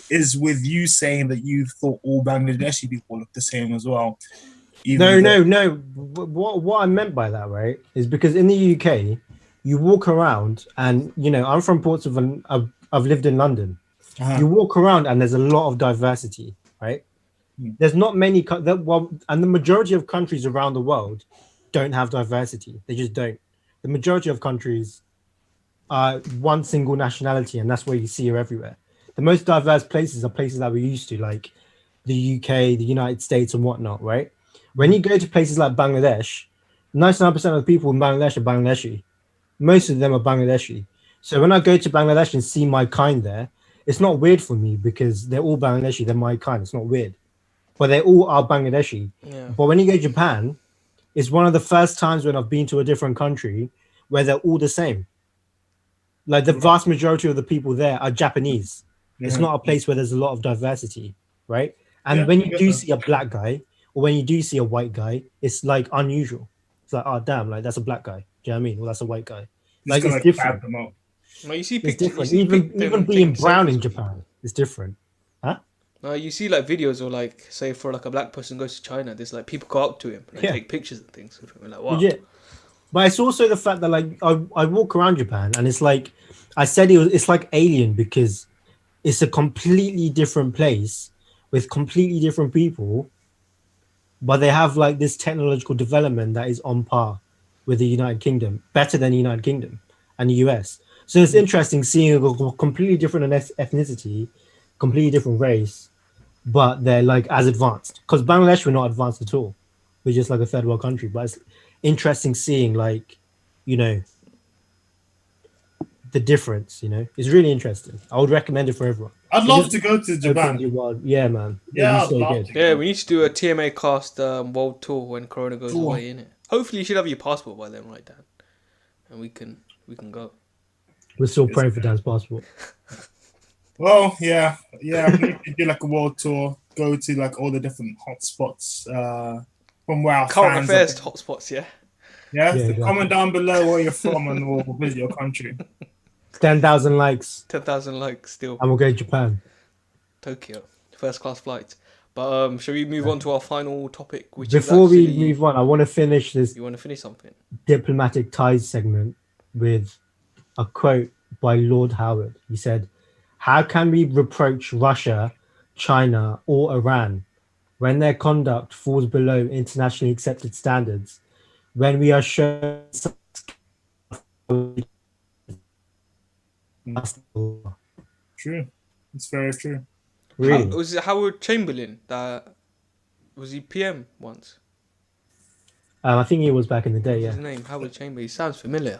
is with you saying that you thought all Bangladeshi people look the same as well. No. What I meant by that, right, is because in the UK, you walk around, and I'm from Portsmouth, and I've lived in London. You walk around, and there's a lot of diversity, right? There's not many, and the majority of countries around the world don't have diversity. They just don't. The majority of countries are one single nationality, and that's where you see her everywhere. The most diverse places are places that we're used to, like the UK, the United States, and whatnot, right? When you go to places like Bangladesh, 99% of the people in Bangladesh are Bangladeshi. Most of them are Bangladeshi. So when I go to Bangladesh and see my kind there, it's not weird for me because they're all Bangladeshi. They're my kind. It's not weird. But they all are Bangladeshi. Yeah. But when you go to Japan, it's one of the first times when I've been to a different country where they're all the same. Like the vast majority of the people there are Japanese. It's not a place where there's a lot of diversity, right? And when you do see a black guy, or when you do see a white guy, it's like unusual. It's like, oh damn, like that's a black guy. Do you know what I mean? Well, that's a white guy. Like it's different. No, you see It's pictures. different. Even Even being brown in Japan is different. Huh? No, you see like videos or like say for like a black person goes to China, there's like people go up to him and take pictures and things with him. And like, wow. Legit. But it's also the fact that like I walk around Japan and it's like I said it's like alien because it's a completely different place with completely different people, but they have like this technological development that is on par with the United Kingdom, better than the United Kingdom and the US. So it's interesting seeing a completely different ethnicity, completely different race, but they're like as advanced. Because Bangladesh, we're not advanced at all. We're just like a third world country. But it's interesting seeing like, the difference, it's really interesting. I would recommend it for everyone. I'd love to go to Japan. Yeah, man. Yeah, I'd love to. Yeah, we need to do a TMAcast world tour when Corona goes away, innit? Hopefully you should have your passport by then, right, Dan? And we can go. We're still praying for Dan's passport. Well, yeah. We need to do like a world tour, go to like all the different hotspots from where our current fans affairs hotspots, yeah? Yeah, exactly. Comment down below where you're from and we'll visit your country. 10,000 likes. 10,000 likes still. And we'll go to Japan. Tokyo. First class flights. But shall we move on to our final topic? Which Before is we move on, I want to finish this. You want to finish something? Diplomatic ties segment with a quote by Lord Howard. He said, "How can we reproach Russia, China, or Iran when their conduct falls below internationally accepted standards? When we are shown True, it's very true." Really? Was it Howard Chamberlain that was he PM once? I think he was back in the day. Yeah. His name Howard Chamberlain. He sounds familiar.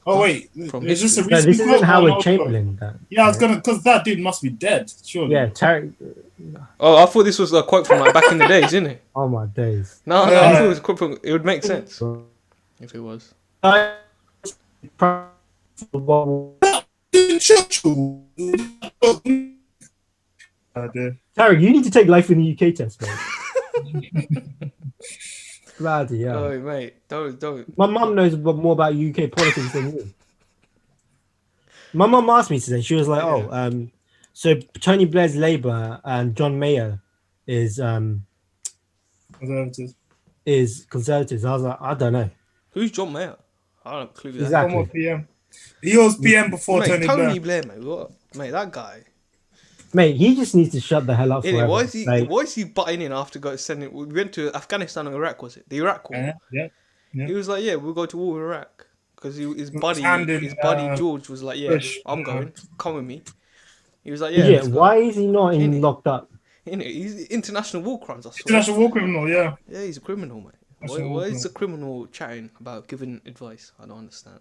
Oh wait, From is this a history. No, recent this quote isn't or Howard an old Chamberlain. quote? Yeah, I was gonna, because that dude must be dead. Surely. Yeah, Oh, I thought this was a quote from like back in the days, isn't it? oh my days. No, I thought it was a quote from. It would make sense if it was. Churchill. Tarek, you need to take life in the UK test, mate. Bloody hell. Oh, mate, don't. My mum knows more about UK politics than you. My mum asked me today. She was like, "Oh, so Tony Blair's Labour and John Mayer is Conservatives." I was like, "I don't know." Who's John Mayer? I don't have a clue. Who that is. Exactly. Former PM. He was PM before Mate, Tony Blair. Blair, mate. What? Mate, that guy. Mate, he just needs to shut the hell up. Innit, Forever. why is he butting in after sending? We went to Afghanistan or Iraq, was it? The Iraq war. Yeah. He was like, "Yeah, we'll go to war with Iraq," because his buddy George was like, "Yeah, Bush. I'm going. Come with me." He was like, Yeah, "Yeah, let's go." why is he not locked up? Innit, he's international war crimes. I saw. International war criminal, yeah. Yeah, he's a criminal, mate. Why is the criminal chatting about giving advice? I don't understand.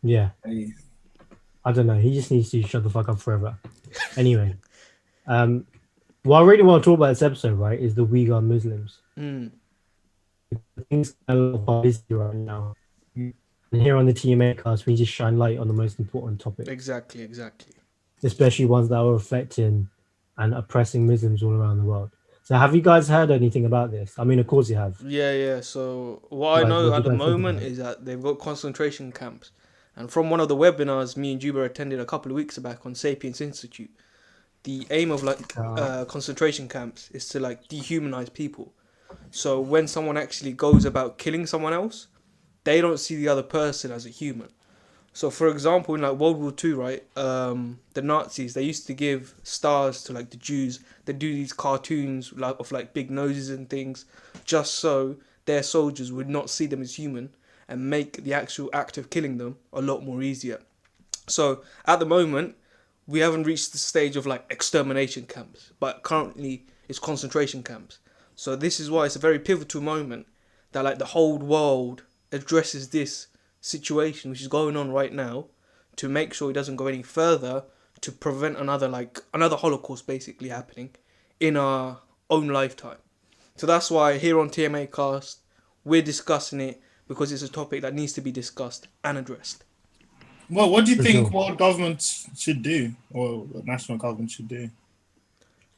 Yeah. I don't know. He just needs to shut the fuck up forever. Anyway, what I really want to talk about this episode, right, is the Uighar Muslims. Things are a lot of publicity right now. And here on the Tmacast, we just shine light on the most important topics. Exactly. Especially ones that are affecting and oppressing Muslims all around the world. So have you guys heard anything about this? I mean, of course you have. Yeah. So what I know at the moment is that they've got concentration camps. And from one of the webinars me and Jubba attended a couple of weeks back on Sapiens Institute, the aim of concentration camps is to dehumanize people. So when someone actually goes about killing someone else, they don't see the other person as a human. So for example, in World War II, right, the Nazis, they used to give stars to the Jews. They do these cartoons of big noses and things, just so their soldiers would not see them as human and make the actual act of killing them a lot more easier. So at the moment, we haven't reached the stage of extermination camps, but currently it's concentration camps. So this is why it's a very pivotal moment that the whole world addresses this situation which is going on right now to make sure it doesn't go any further, to prevent another Holocaust basically happening in our own lifetime. So that's why here on Tmacast we're discussing it, because it's a topic that needs to be discussed and addressed. Well, what do you think world governments should do, or the national government should do?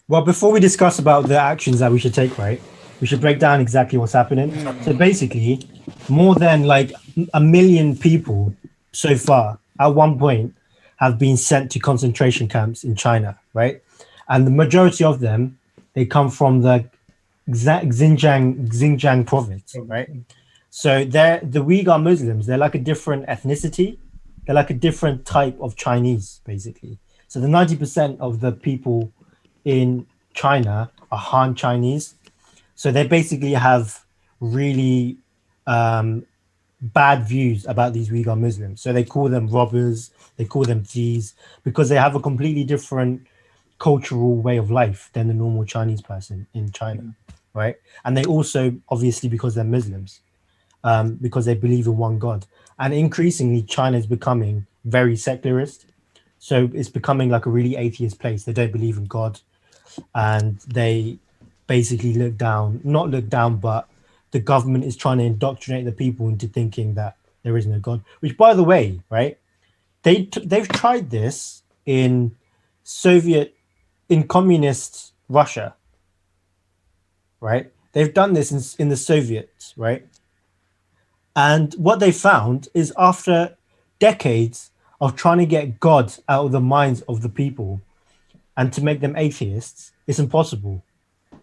Well, before we discuss about the actions that we should take, right, we should break down exactly what's happening. So basically, more than 1 million people so far at one point have been sent to concentration camps in China, right? And the majority of them, they come from the Xinjiang province, right? So the Uighar Muslims, they're like a different ethnicity. They're like a different type of Chinese, basically. So the 90% of the people in China are Han Chinese. So they basically have really bad views about these Uighar Muslims. So they call them robbers, they call them thieves, because they have a completely different cultural way of life than the normal Chinese person in China, right? And they also, obviously, because they're Muslims, because they believe in one God. And increasingly, China is becoming very secularist. So it's becoming like a really atheist place. They don't believe in God. And they basically not look down, but the government is trying to indoctrinate the people into thinking that there is no God. Which, by the way, right, they've tried this in communist Russia, right? They've done this in the Soviets, right? And what they found is after decades of trying to get God out of the minds of the people and to make them atheists, it's impossible.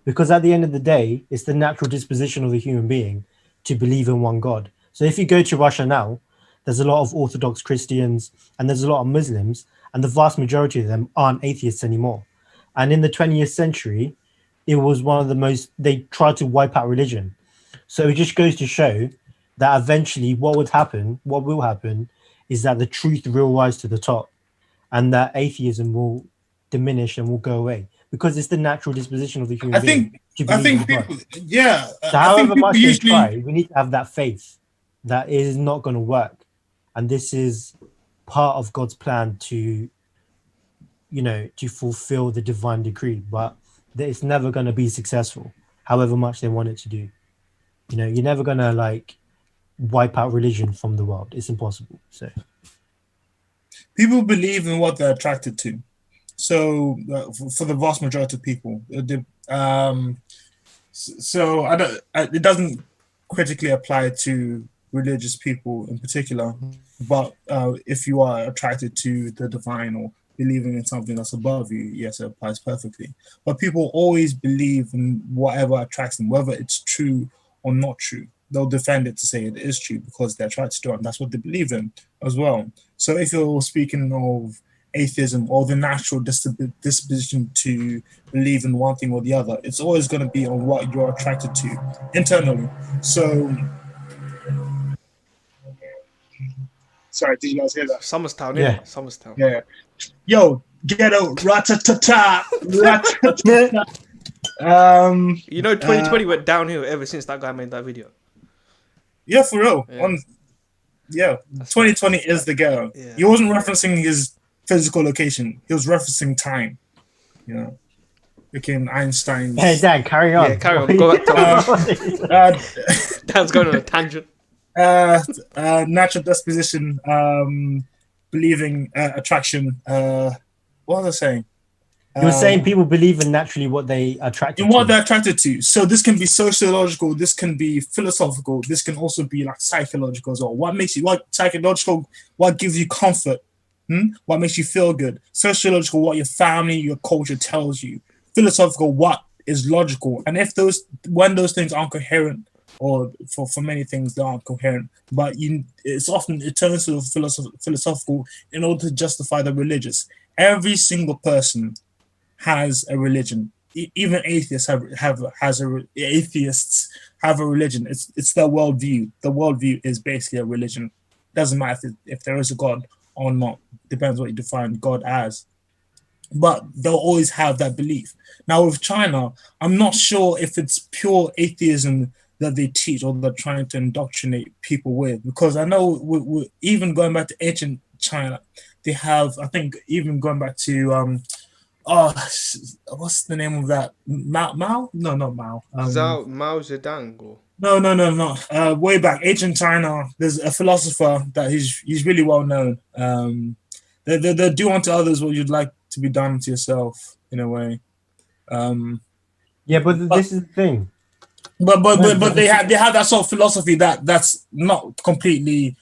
Because at the end of the day, it's the natural disposition of the human being to believe in one God. So if you go to Russia now, there's a lot of Orthodox Christians and there's a lot of Muslims, and the vast majority of them aren't atheists anymore. And in the 20th century, it was one of the most, they tried to wipe out religion. So it just goes to show that eventually what will happen is that the truth will rise to the top and that atheism will diminish and will go away, because it's the natural disposition of the human being. I think people, yeah. So however much they try, we need to have that faith that it is not going to work. And this is part of God's plan to fulfill the divine decree, but that it's never going to be successful, however much they want it to do. You're never going to wipe out religion from the world. It's impossible. So people believe in what they're attracted to. So for the vast majority of people, so it doesn't critically apply to religious people in particular, but if you are attracted to the divine or believing in something that's above you, yes, it applies perfectly. But people always believe in whatever attracts them, whether it's true or not true. They'll defend it to say it is true because they're attracted to it, and that's what they believe in as well. So if you're speaking of atheism or the natural disposition to believe in one thing or the other, it's always going to be on what you're attracted to internally. So, sorry, did you guys hear that? Summerstown, yeah. Summerstown. Yeah. Yo, ghetto, rat-a-ta-ta, rat-a-ta-ta. You know, 2020 went downhill ever since that guy made that video. Yeah, for real. Yeah. 2020 is the ghetto. Yeah. He wasn't referencing his physical location. He was referencing time. You know, freaking Einstein's. Hey, Dan, carry on. Yeah, carry on. Go back to Dan's going on a tangent. Natural disposition, believing attraction. What was I saying? You were saying people believe in naturally what they attracted in what to. they're attracted to. So this can be sociological, this can be philosophical, this can also be like psychological as well. What makes you psychological? What gives you comfort? What makes you feel good? Sociological, what your family, your culture tells you. Philosophical, what is logical? And when those things aren't coherent, or for many things they aren't coherent, but it turns to philosophical in order to justify the religious. Every single person has a religion. Even atheists atheists have a religion. It's their worldview. The worldview is basically a religion. Doesn't matter if there is a God or not. Depends what you define God as. But they'll always have that belief. Now with China, I'm not sure if it's pure atheism that they teach or they're trying to indoctrinate people with, because I know we even going back to ancient China, they have, I think, even going back to what's the name of that? Mao? No, not Mao. Mao Zedong. Or... No. Way back, ancient China. There's a philosopher that he's really well known. They do unto others what you'd like to be done to yourself, in a way. But this is the thing. But they have that sort of philosophy that's not completely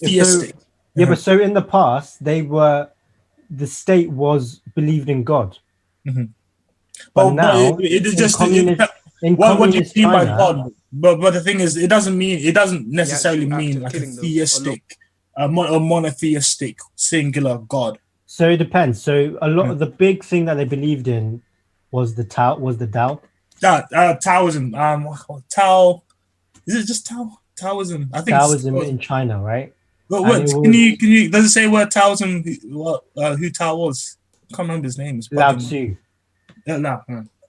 theistic. But so in the past the state was believed in God. Mm-hmm. But now what do you mean by God? But the thing is, it doesn't necessarily mean like a theistic, a monotheistic singular God. So it depends. So a lot of the big thing that they believed in was the Tao. Taoism. Tao. Is it just Tao? Taoism. I think Taoism in China, right? But what can you? Does it say where Taoism? Who Tao was? I can't remember his name. Lao Tzu. Yeah,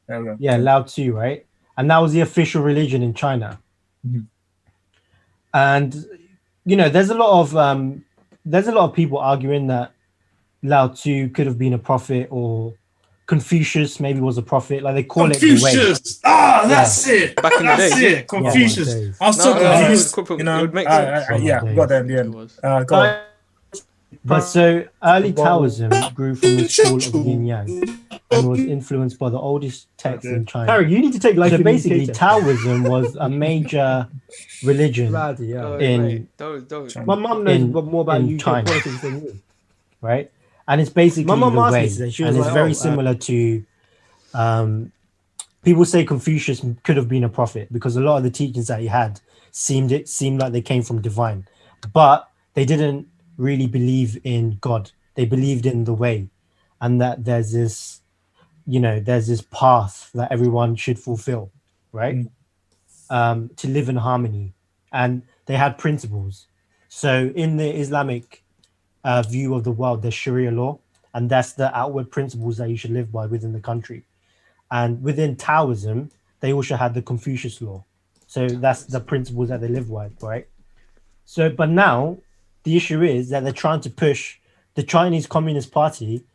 there we go. Yeah, Lao Tzu, right? And that was the official religion in China. Mm-hmm. And there's a lot of people arguing that Lao Tzu could have been a prophet, or Confucius maybe was a prophet. Like they call Confucius. it the way. That's it. Back in the day, That's it. Confucius. I was so confused. It would make sense. Got that in the end. Go on. But so early Taoism grew from the school of Yin Yang and was influenced by the oldest texts in China. Harry, you need to take life. So basically, Taoism was a major religion in My mum knows more about UK China. politics than you. Right? And it's basically My mum the asked me way, today, she and was it's like, very similar to people say Confucius could have been a prophet because a lot of the teachings that he had seemed like they came from divine, but they didn't really believe in God. They believed in the way, and that there's this path that everyone should fulfill, right? To live in harmony, and they had principles. So in the Islamic view of the world, there's Sharia law, and that's the outward principles that you should live by within the country. And within Taoism, they also had the Confucius law. So that's the principles that they live by, right? So, but now the issue is that they're trying to push the Chinese Communist Party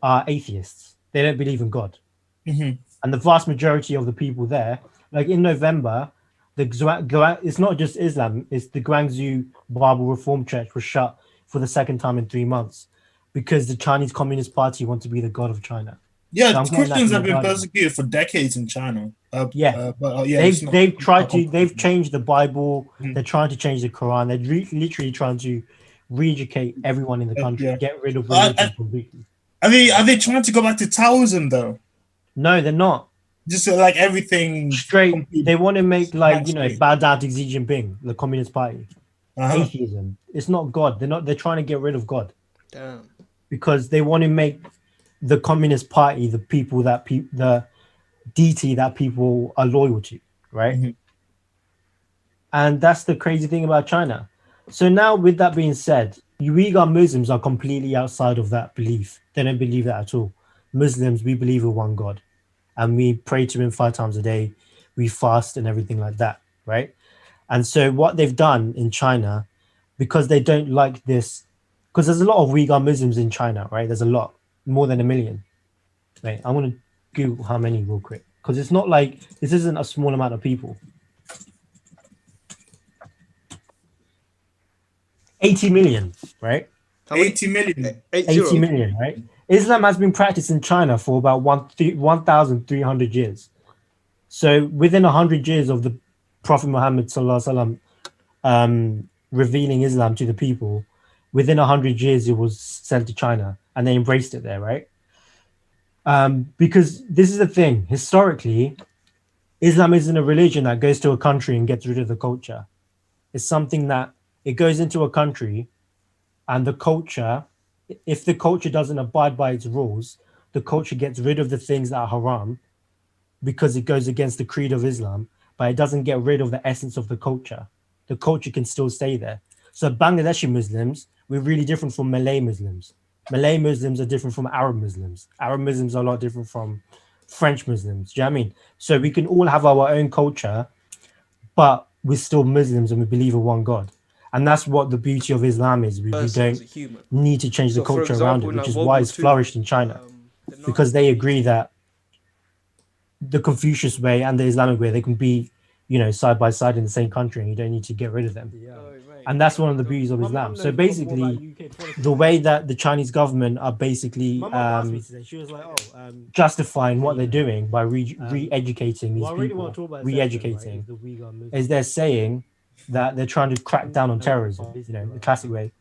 are atheists. They don't believe in God. Mm-hmm. And the vast majority of the people there, like in November, it's not just Islam, it's the Guangzhou Bible Reform Church was shut for the second time in 3 months because the Chinese Communist Party want to be the God of China. Yeah, so Christians have been persecuted for decades in China. They've changed the Bible. Mm-hmm. They're trying to change the Quran. They're literally trying to re-educate everyone in the country, get rid of religion completely. Are they trying to go back to Taoism though? No, they're not. Just like everything straight. They want to make bow down to Xi Jinping, the Communist Party. Atheism. It's not God. They're trying to get rid of God. Damn. Because they want to make the Communist Party the people that the deity that people are loyal to, right? Mm-hmm. And that's the crazy thing about China. So now, with that being said, Uighar Muslims are completely outside of that belief. They don't believe that at all. Muslims, we believe in one God, and we pray to him 5 times a day, we fast and everything like that, right? And so what they've done in China, because they don't like this, because there's a lot of Uyghur Muslims in China, right? There's a lot, more than 1 million. Right? I'm gonna Google how many real quick, because it's not like this isn't a small amount of people. 80 million, right? 80 million. 80 million, right? Islam has been practiced in China for about 1,300 years. So within 100 years of the Prophet Muhammad sallallahu alaihi wasallam revealing Islam to the people, within 100 years it was sent to China and they embraced it there, right? Because this is the thing, historically, Islam isn't a religion that goes to a country and gets rid of the culture. It's something that it goes into a country, and the culture, if the culture doesn't abide by its rules, the culture gets rid of the things that are haram because it goes against the creed of Islam, but it doesn't get rid of the essence of the culture. The culture can still stay there. So Bangladeshi Muslims, we're really different from Malay Muslims. Malay Muslims are different from Arab Muslims. Arab Muslims are a lot different from French Muslims. Do you know what I mean? So we can all have our own culture, but we're still Muslims and we believe in one God. And that's what the beauty of Islam is. We don't need to change the culture around it, which is why it's flourished in China. Because they agree that the Confucius way and the Islamic way, they can be, side by side in the same country, and you don't need to get rid of them. And that's one of the beauties of Islam. So basically, the way that the Chinese government are basically justifying what they're doing by re-educating these people, re-educating, is they're saying that they're trying to crack down on terrorism, the classic way.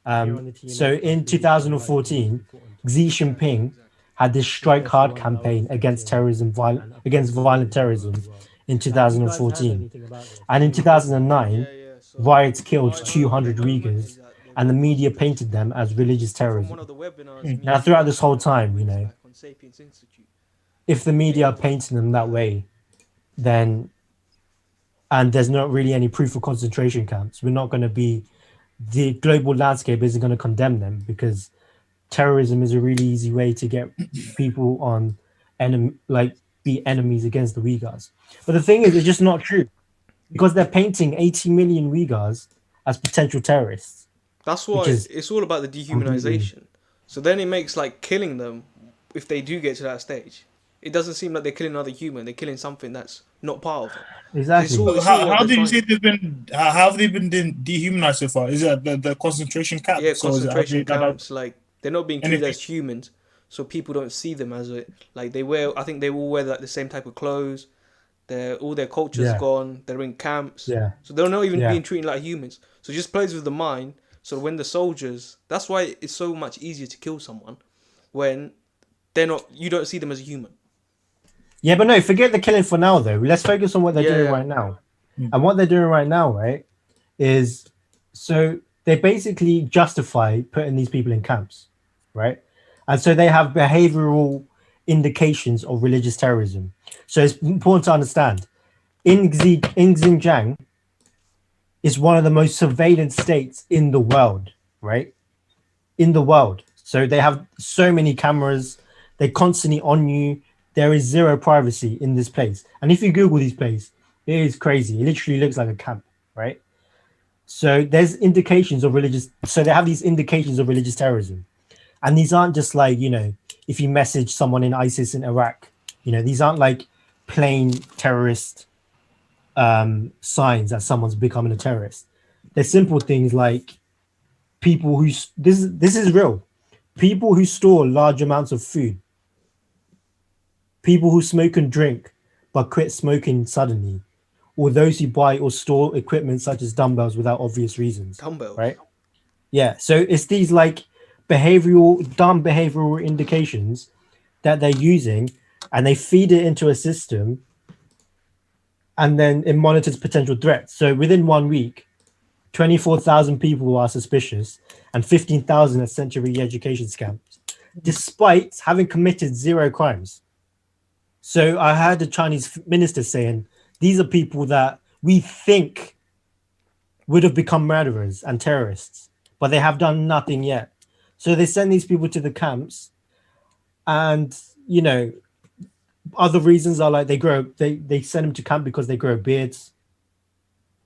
So in 2014, Xi Jinping had this Strike Hard campaign against terrorism, against violent terrorism in 2014. And in 2009, riots killed 200 Uyghurs, and the media painted them as religious terrorism. Now, throughout this whole time, if the media are painting them that way, then, and there's not really any proof of concentration camps, the global landscape isn't going to condemn them, because terrorism is a really easy way to get people on be enemies against the Uyghurs. But the thing is, it's just not true, because they're painting 80 million Uyghurs as potential terrorists. That's why it's all about the dehumanization. So then it makes killing them, if they do get to that stage, it doesn't seem like they're killing another human. They're killing something that's not part of them. Exactly. How did you say how have they been dehumanized so far? Is it the concentration camps? Yeah, concentration camps. They're not being treated as humans, so people don't see them as they wear. I think they all wear the same type of clothes. All their culture's gone. They're in camps. Yeah. So they're not even being treated like humans. So it just plays with the mind. So when the soldiers, that's why it's so much easier to kill someone when they're not. You don't see them as a human. Yeah, but no, forget the killing for now, though. Let's focus on what they're doing right now. And what they're doing right now, right, is so they basically justify putting these people in camps, right? And so they have behavioral indications of religious terrorism. So it's important to understand. In Xinjiang is one of the most surveillance states in the world, right? In the world. So they have so many cameras. They're constantly on you. There is zero privacy in this place. And if you Google this place, it is crazy. It literally looks like a camp, right? So there's indications of so they have these indications of religious terrorism. And these aren't just if you message someone in ISIS in Iraq, these aren't plain terrorist signs that someone's becoming a terrorist. They're simple things like people who, this is real, people who store large amounts of food, people who smoke and drink but quit smoking suddenly, or those who buy or store equipment such as dumbbells without obvious reasons. Dumbbells? Right? Yeah, so it's these dumb behavioral indications that they're using, and they feed it into a system, and then it monitors potential threats. So within 1 week, 24,000 people are suspicious, and 15,000 are sent to re-education camps, despite having committed 0 crimes. So I heard the Chinese minister saying, these are people that we think would have become murderers and terrorists, but they have done nothing yet. So they send these people to the camps, and other reasons are like they send them to camp because they grow beards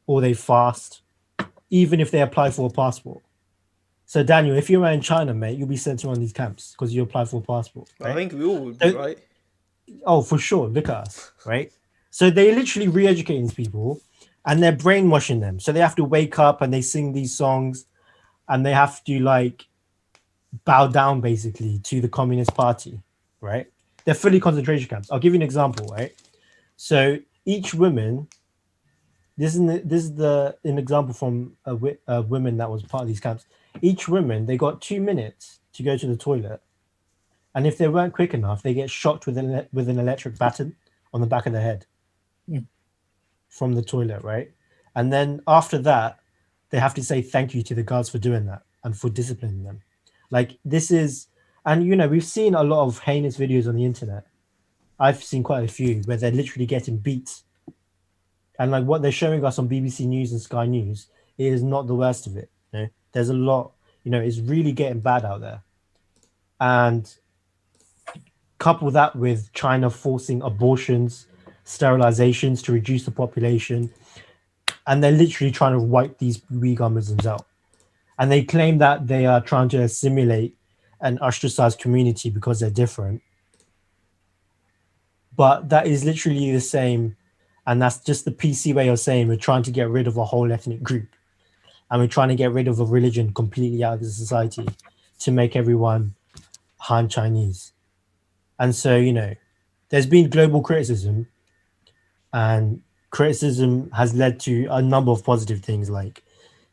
or they fast, even if they apply for a passport. So Daniel, if you're in China, mate, you'll be sent to one of these camps because you apply for a passport. Right? I think we all would be, right? Oh, for sure, look at us, right? So they literally re-educating these people, and they're brainwashing them. So they have to wake up and they sing these songs, and they have to like bow down basically to the Communist Party, right? They're fully concentration camps. I'll give you an example, right? So each woman, this is an example from a woman that was part of these camps. Each woman, they got 2 minutes to go to the toilet, and if they weren't quick enough, they get shocked with an electric baton on the back of the head from the toilet, right? And then after that, they have to say thank you to the guards for doing that and for disciplining them. Like this is, and you know, we've seen a lot of heinous videos on the internet. I've seen quite a few where they're literally getting beat. And like what they're showing us on BBC News and Sky News is not the worst of it. You know? There's a lot, you know, it's really getting bad out there. And couple that with China forcing abortions, sterilizations to reduce the population. And they're literally trying to wipe these Uighur Muslims out. And they claim that they are trying to assimilate an ostracized community because they're different. But that is literally the same. And that's just the PC way of saying we're trying to get rid of a whole ethnic group. And we're trying to get rid of a religion completely out of the society to make everyone Han Chinese. And so, you know, there's been global criticism, and criticism has led to a number of positive things, like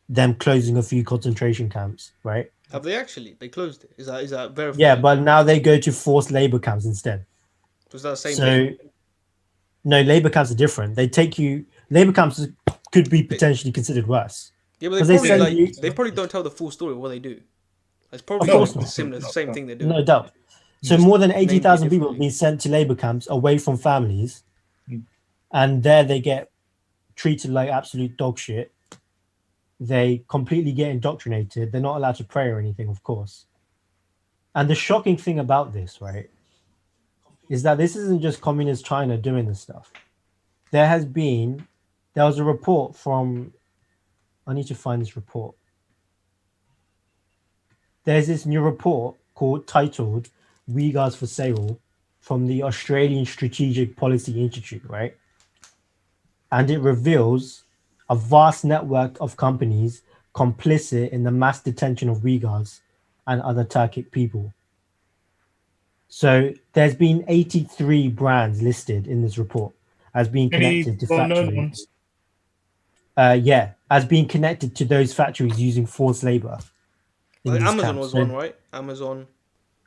them closing a few concentration camps, right? Have they actually? They closed it. Is that verified? Yeah, but now they go to forced labor camps instead. Was that the same So, thing? no, labor camps are different. They take you. Labor camps could be potentially considered worse. Yeah, but 'Cause they probably don't tell the full story of what they do. It's probably course like not. similar, same thing they do. No doubt. So Just more than named 80,000 people have differently. been sent to labor camps away from families, and there they get treated like absolute dog shit. They completely get indoctrinated. They're not allowed to pray or anything, of course. And the shocking thing about this, right, is that this isn't just communist China doing this stuff. There was a report from, I need to find this report. There's this new report titled Uyghurs for Sale from the Australian Strategic Policy Institute, right? And it reveals a vast network of companies complicit in the mass detention of Uyghurs and other Turkic people. So there's been 83 brands listed in this report as being connected to factories. As being connected to those factories using forced labor. Like Amazon was one, right? Amazon.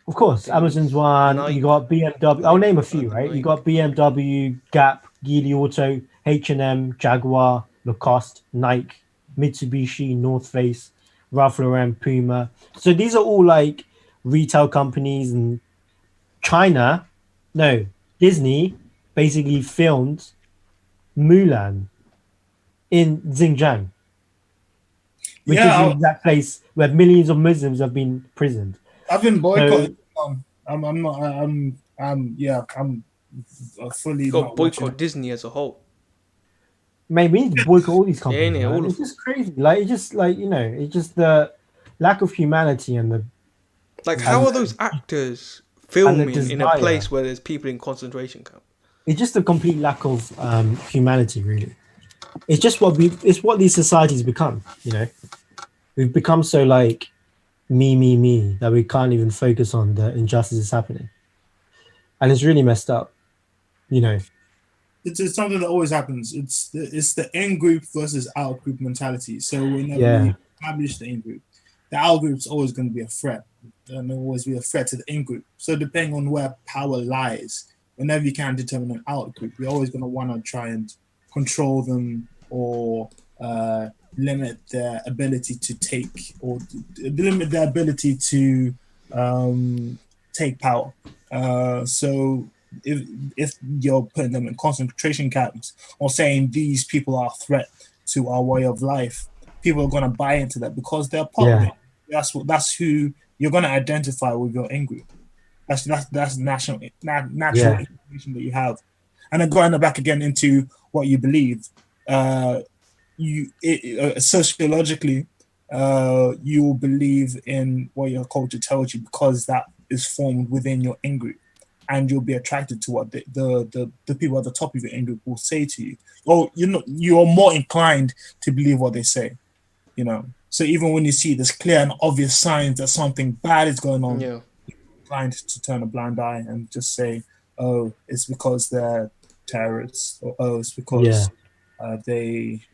Of course, Amazon's one. Nike. You got BMW. I'll name a few, right? You got BMW, Gap, Geely Auto, H&M, Jaguar, Lacoste, Nike, Mitsubishi, North Face, Ralph Lauren, Puma. So these are all like retail companies. And Disney basically filmed Mulan in Xinjiang, which is the exact place where millions of Muslims have been imprisoned. I've been boycotting. I'm fully. You got boycott Disney as a whole. Maybe we need to boycott all these companies. Yeah, all it's of just crazy. Like it's just like, you know, it's just the lack of humanity and the like. How are those actors filming in a desire. place where there's people in concentration camp? It's just a complete lack of humanity, really. It's just what these societies become. You know, we've become so like me that we can't even focus on the injustices happening, and it's really messed up. You know. It's something that always happens. It's the in group versus out group mentality. So whenever we establish the in group, the out group's always going to be a threat, and there'll always be a threat to the in group. So depending on where power lies, whenever you can determine an out group, you're always going to want to try and control them or limit their ability to take or limit their ability to take power. So if you're putting them in concentration camps or saying these people are a threat to our way of life, people are going to buy into that because they're part of it. That's who you're going to identify with your in group. That's natural information that you have. And then going back again into what you believe, sociologically, you will believe in what your culture tells you because that is formed within your in-group, and you'll be attracted to what the people at the top of your in-group will say to you. Or you're more inclined to believe what they say, you know. So even when you see this clear and obvious signs that something bad is going on, you're inclined to turn a blind eye and just say, "Oh, it's because they're terrorists," or "Oh, it's because they."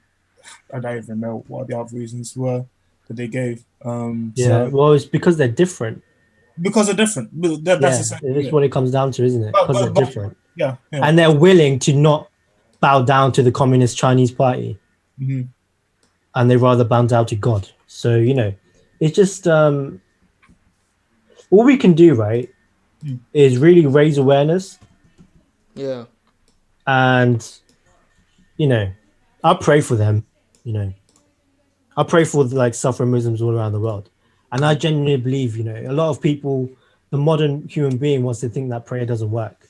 I don't even know what the other reasons were that they gave. Well, it's because they're different. Because they're different. That's what it comes down to, isn't it? Because they're different. Yeah. And they're willing to not bow down to the Communist Chinese Party. Mm-hmm. And they rather bow down to God. So, you know, it's just all we can do, right, is really raise awareness. Yeah. And, you know, I pray for them, you know. I pray for like suffering Muslims all around the world. And I genuinely believe, you know, a lot of people, the modern human being wants to think that prayer doesn't work.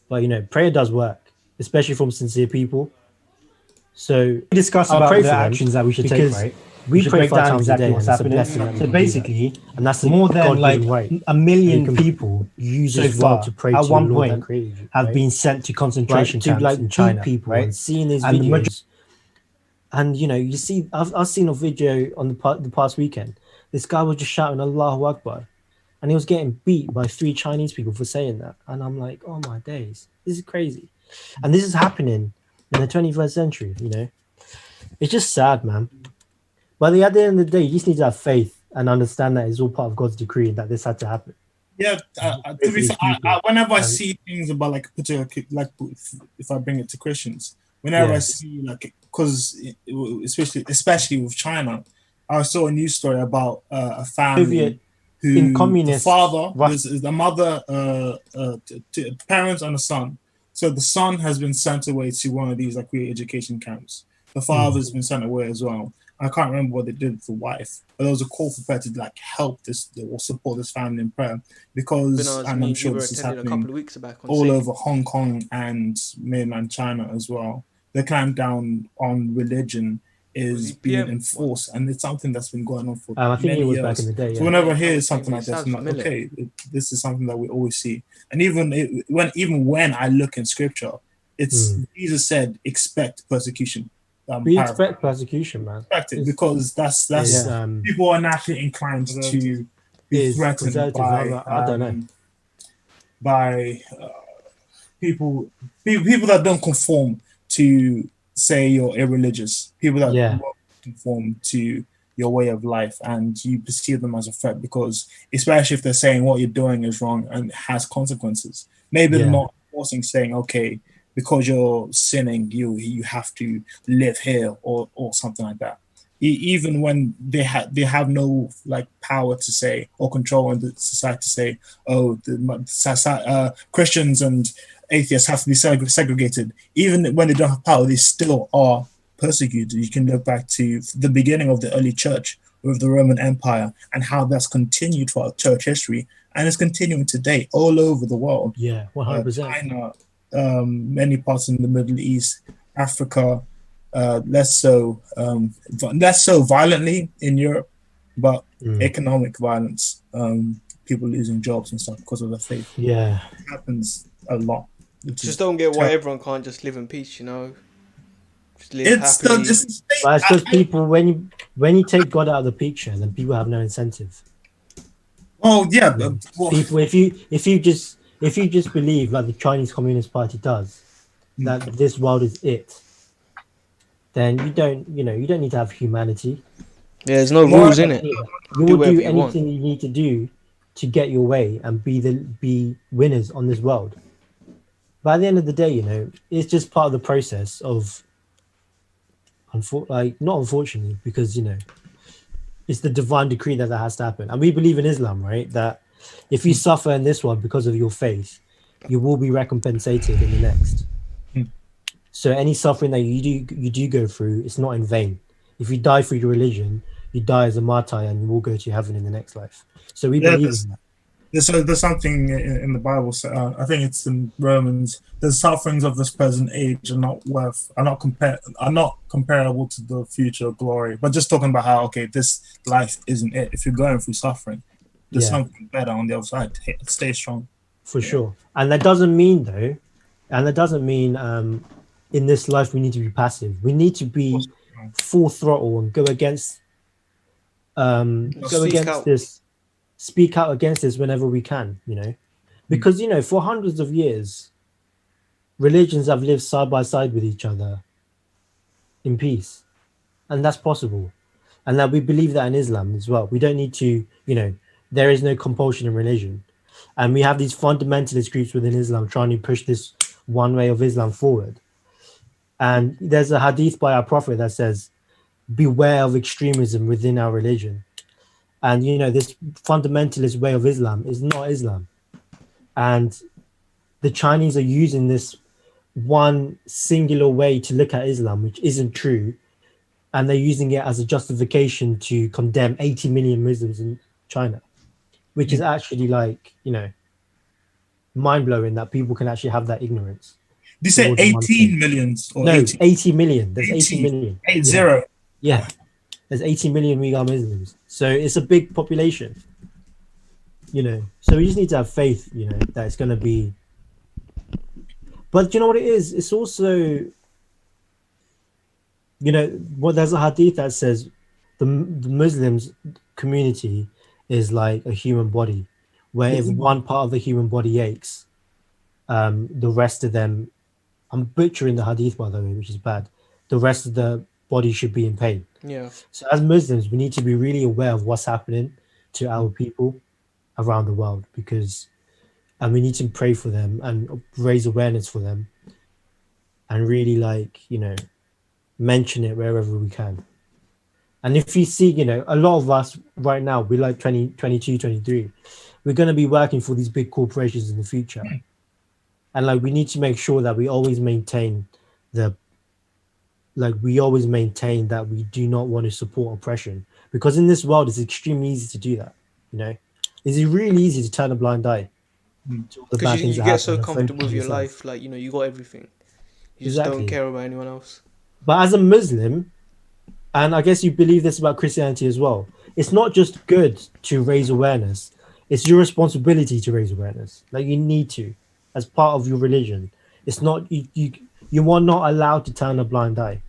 But, you know, prayer does work, especially from sincere people. So we discuss about the actions that we should take, right? We pray 5 times exactly a day, what's and it's a happening. blessing. So basically, and that's more than God like right. a million people use so this far world to pray at to one the Lord point that created you, have right? been sent to concentration camps like in China, people right? And seeing these And videos. And you know, you see, I've seen a video on the past weekend. This guy was just shouting Allahu Akbar, and he was getting beat by 3 Chinese people for saying that. And I'm like, oh my days, this is crazy. And this is happening in the 21st century, you know. It's just sad, man. But at the end of the day, you just need to have faith and understand that it's all part of God's decree and that this had to happen. Yeah, to be fair, whenever I see things about like particular, like if I bring it to Christians, whenever I see like, because especially with China, I saw a news story about a family who in communist the father was the mother, parents and a son. So the son has been sent away to one of these like re-education camps. The father's been sent away as well. I can't remember what they did with the wife, but there was a call for prayer to like help this or support this family in prayer because, and I'm sure this is happening a couple of weeks back all over Hong Kong and mainland China as well. The clampdown on religion is being enforced, and it's something that's been going on for I think many it was years. back in the day. Yeah. So whenever I hear something like this, I'm like, okay, this is something that we always see. And even when I look in scripture, it's Jesus said, expect persecution. We expect persecution, man. Expect it because that's people are naturally inclined to be threatened by I don't know by people that don't conform to say you're irreligious, people that won't conform to your way of life, and you perceive them as a threat because, especially if they're saying what you're doing is wrong and has consequences. Maybe they're not forcing saying, okay, because you're sinning, you have to live here or something like that. Even when they have no like power to say or control in the society to say, oh, Christians and atheists have to be segregated. Even when they don't have power, they still are persecuted. You can look back to the beginning of the early church with the Roman Empire and how that's continued throughout church history, and it's continuing today all over the world. Yeah, 100%. China, many parts in the Middle East, Africa, less so violently in Europe, but economic violence, people losing jobs and stuff because of their faith. Yeah, it happens a lot. Just don't get why everyone can't just live in peace, you know. Just live happily. But it's because people, when you take God out of the picture, then people have no incentive. Oh yeah, people. If you just believe like the Chinese Communist Party does, that this world is it, then you don't need to have humanity. Yeah, there's no rules in it. You will do anything you need to do to get your way and be winners on this world. But at the end of the day, you know, it's just part of the process of, not unfortunately, because, you know, it's the divine decree that has to happen. And we believe in Islam, right? That if you suffer in this one because of your faith, you will be recompensated in the next. So any suffering that you do go through, it's not in vain. If you die for your religion, you die as a martyr and you will go to heaven in the next life. So we believe in that. There's something in the Bible. I think it's in Romans. The sufferings of this present age are not comparable to the future glory. But just talking about how this life isn't it. If you're going through suffering, there's something better on the other side. Stay strong. For sure. And that doesn't mean in this life we need to be passive. We need to be full throttle and go against this. Speak out against this whenever we can, because for hundreds of years religions have lived side by side with each other in peace, and that's possible, and that we believe that in Islam as well. We don't need to, there is no compulsion in religion, and we have these fundamentalist groups within Islam trying to push this one way of Islam forward. And there's a hadith by our prophet that says, beware of extremism within our religion. And, this fundamentalist way of Islam is not Islam. And the Chinese are using this one singular way to look at Islam, which isn't true. And they're using it as a justification to condemn 80 million Muslims in China, which is actually mind-blowing that people can actually have that ignorance. Did you say 18 millions? Or no, 80 million. There's 80 million. 80. Yeah. There's 80 million Uighar Muslims. So it's a big population, So we just need to have faith, that it's going to be. But you know what it is? It's also, there's a hadith that says the Muslims community is like a human body, where if one part of the human body aches, the rest of them, I'm butchering the hadith, by the way, which is bad. The rest of the body should be in pain. Yeah. So as Muslims, we need to be really aware of what's happening to our people around the world, and we need to pray for them and raise awareness for them, and really mention it wherever we can. And if you see, a lot of us right now, we're like 20, 22, 23, we're going to be working for these big corporations in the future. And we need to make sure that we always maintain that we do not want to support oppression, because in this world it's extremely easy to do that. It's really easy to turn a blind eye to all the bad things. You get so comfortable with your life, you got everything. You just don't care about anyone else. But as a Muslim, and I guess you believe this about Christianity as well, it's not just good to raise awareness, it's your responsibility to raise awareness. You need to, as part of your religion. It's not you are not allowed to turn a blind eye.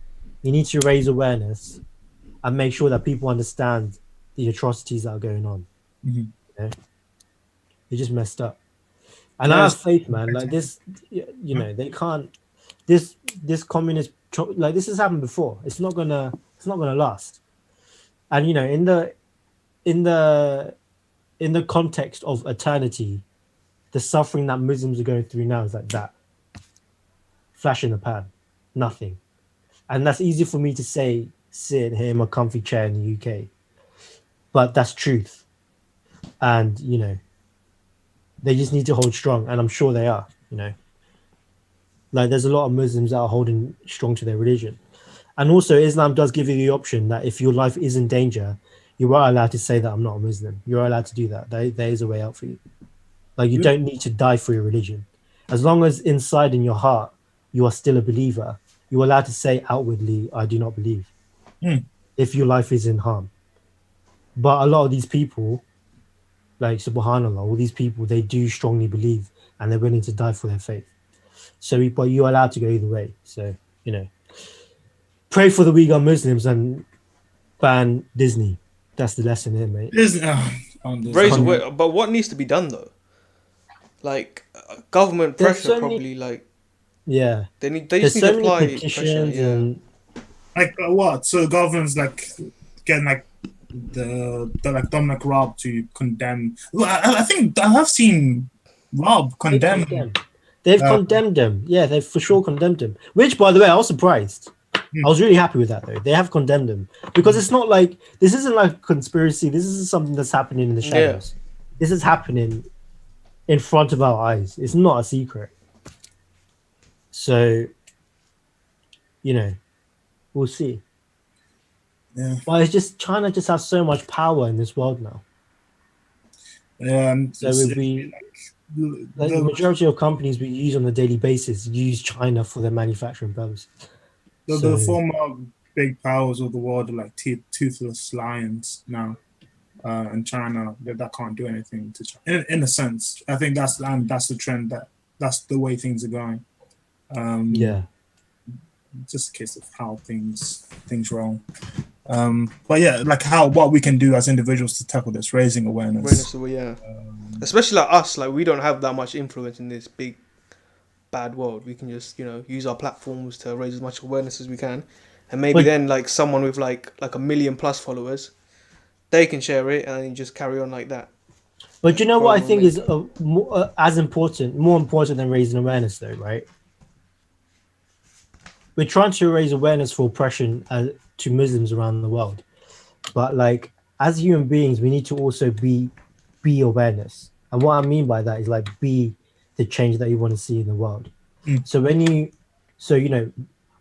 You need to raise awareness and make sure that people understand the atrocities that are going on. They're just messed up. And I have faith, man. This, they can't. This communist, this has happened before. It's not gonna last. And in the context of eternity, the suffering that Muslims are going through now is like that. Flash in the pan, nothing. And that's easy for me to say, sitting here in my comfy chair in the UK. But that's truth. And, they just need to hold strong. And I'm sure they are, there's a lot of Muslims that are holding strong to their religion. And also Islam does give you the option that if your life is in danger, you are allowed to say that I'm not a Muslim. You're allowed to do that. There is a way out for you. You don't need to die for your religion. As long as inside in your heart, you are still a believer, you're allowed to say outwardly, I do not believe, if your life is in harm. But a lot of these people, subhanAllah, all these people, they do strongly believe and they're willing to die for their faith. So, but you're allowed to go either way. So, pray for the Uighar Muslims and ban Disney. That's the lesson here, mate. But what needs to be done, though? Government pressure, probably, yeah. They just need to apply pressure, and what? So governments getting the Dominic Raab to condemn. Well, I think I have seen Raab condemn. They've condemned him. Yeah, they've for sure condemned him. Which, by the way, I was surprised. I was really happy with that, though. They have condemned him because it's not this isn't like a conspiracy. This isn't something that's happening in the shadows. Yeah. This is happening in front of our eyes. It's not a secret. So, we'll see. Yeah. But it's just China just has so much power in this world now. So the majority of companies we use on a daily basis use China for their manufacturing purposes. The former big powers of the world are like toothless lions now, and China that can't do anything to China. In a sense, I think that's the trend, that's the way things are going. Just a case of how things roll. But yeah, like what we can do as individuals to tackle this, raising awareness. Especially like us, like we don't have that much influence in this big bad world. We can just use our platforms to raise as much awareness as we can, and maybe then like someone with like 1 million plus followers, they can share it and then just carry on like that. But you know what I think is more important than raising awareness, though, right? We're trying to raise awareness for oppression to Muslims around the world, but like as human beings, we need to also be awareness. And what I mean by that is like be the change that you want to see in the world. So when you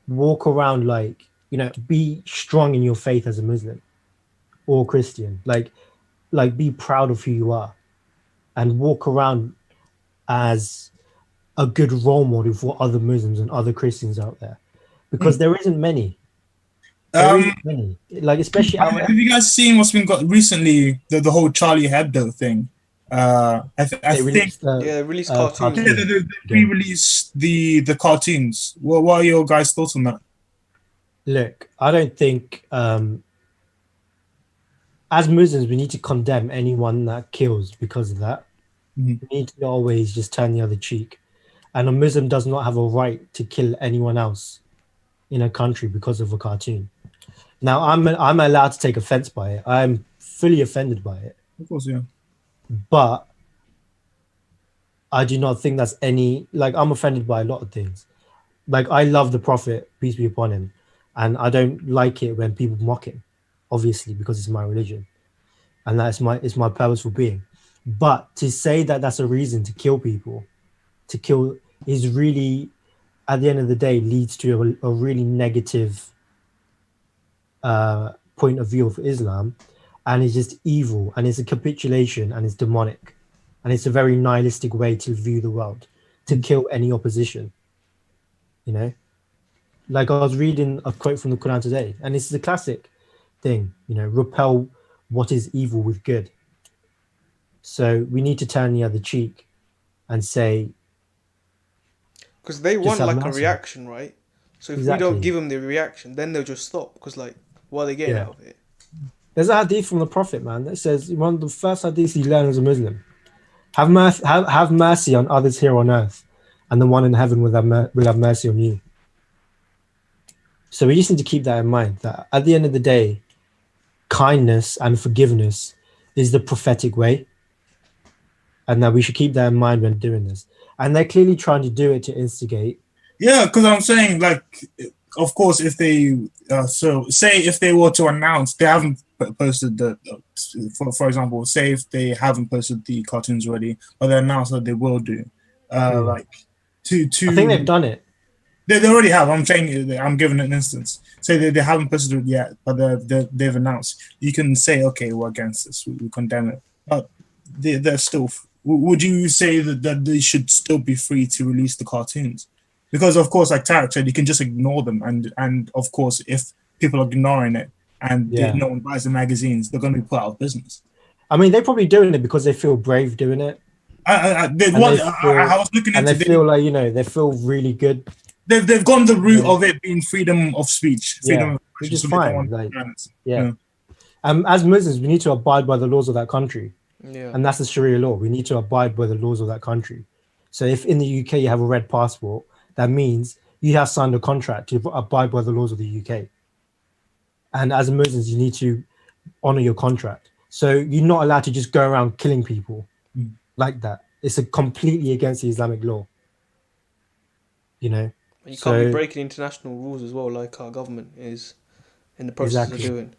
walk around like be strong in your faith as a Muslim or Christian, like be proud of who you are, and walk around as a good role model for other Muslims and other Christians out there, because there isn't many. Like especially have you guys seen what's been got recently, the whole Charlie Hebdo thing? They released cartoons. They re-released the cartoons. What are your guys' thoughts on that? Look, I don't think as Muslims we need to condemn anyone that kills because of that. We need to always just turn the other cheek, and a Muslim does not have a right to kill anyone else in a country because of a cartoon. Now, I'm allowed to take offense by it. I'm fully offended by it. Of course, yeah. But I do not think that's I'm offended by a lot of things. Like, I love the Prophet, peace be upon him, and I don't like it when people mock him, obviously, because it's my religion, and it's my purposeful being. But to say that that's a reason to kill people, is really, at the end of the day, leads to a really negative point of view of Islam, and it's just evil, and it's a capitulation, and it's demonic, and it's a very nihilistic way to view the world, to kill any opposition. Like I was reading a quote from the Quran today, and this is a classic thing, repel what is evil with good. So we need to turn the other cheek and say, because they want like a reaction, right? So if we don't give them the reaction, then they'll just stop, because like what are they getting out of it? There's a hadith from the Prophet, man, that says one of the first hadiths you learn as a Muslim: have mercy on others here on earth, and the one in heaven will have mercy on you. So we just need to keep that in mind, that at the end of the day, kindness and forgiveness is the prophetic way, and that we should keep that in mind when doing this. And they're clearly trying to do it to instigate. Yeah, because I'm saying, like, of course, if they if they were to announce they haven't posted for example, say if they haven't posted the cartoons already, but they announce that they will do, like to I think they've done it. They already have. I'm saying, I'm giving an instance. Say they haven't posted it yet, but they've announced. You can say, okay, we're against this. We condemn it. But they're still. Would you say that they should still be free to release the cartoons? Because of course, like Tarek said, you can just ignore them, and of course, if people are ignoring it and no one buys the magazines, they're going to be put out of business. I mean, they're probably doing it because they feel brave doing it. I was looking into, and they feel like they feel really good. They've gone the route of it being freedom of speech, freedom of which is fine. As Muslims, we need to abide by the laws of that country, and that's the Sharia law. We need to abide by the laws of that country. So if in the UK you have a red passport, that means you have signed a contract to abide by the laws of the UK. And as Muslims, you need to honor your contract. So you're not allowed to just go around killing people like that. It's completely against the Islamic law. You can't be breaking international rules as well, like our government is in the process of doing.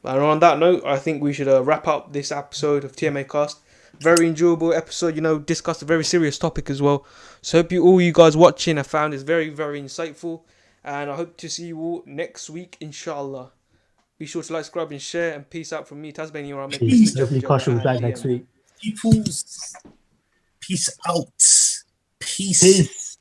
And on that note, I think we should wrap up this episode of Tmacast. Very enjoyable episode, discussed a very serious topic as well. So hope all you guys watching have found this very, very insightful. And I hope to see you all next week, inshallah. Be sure to like, subscribe and share, and peace out from me, TazManiaAhmed. Hopefully Kosh will be back next week. peoples. Peace out. Peace.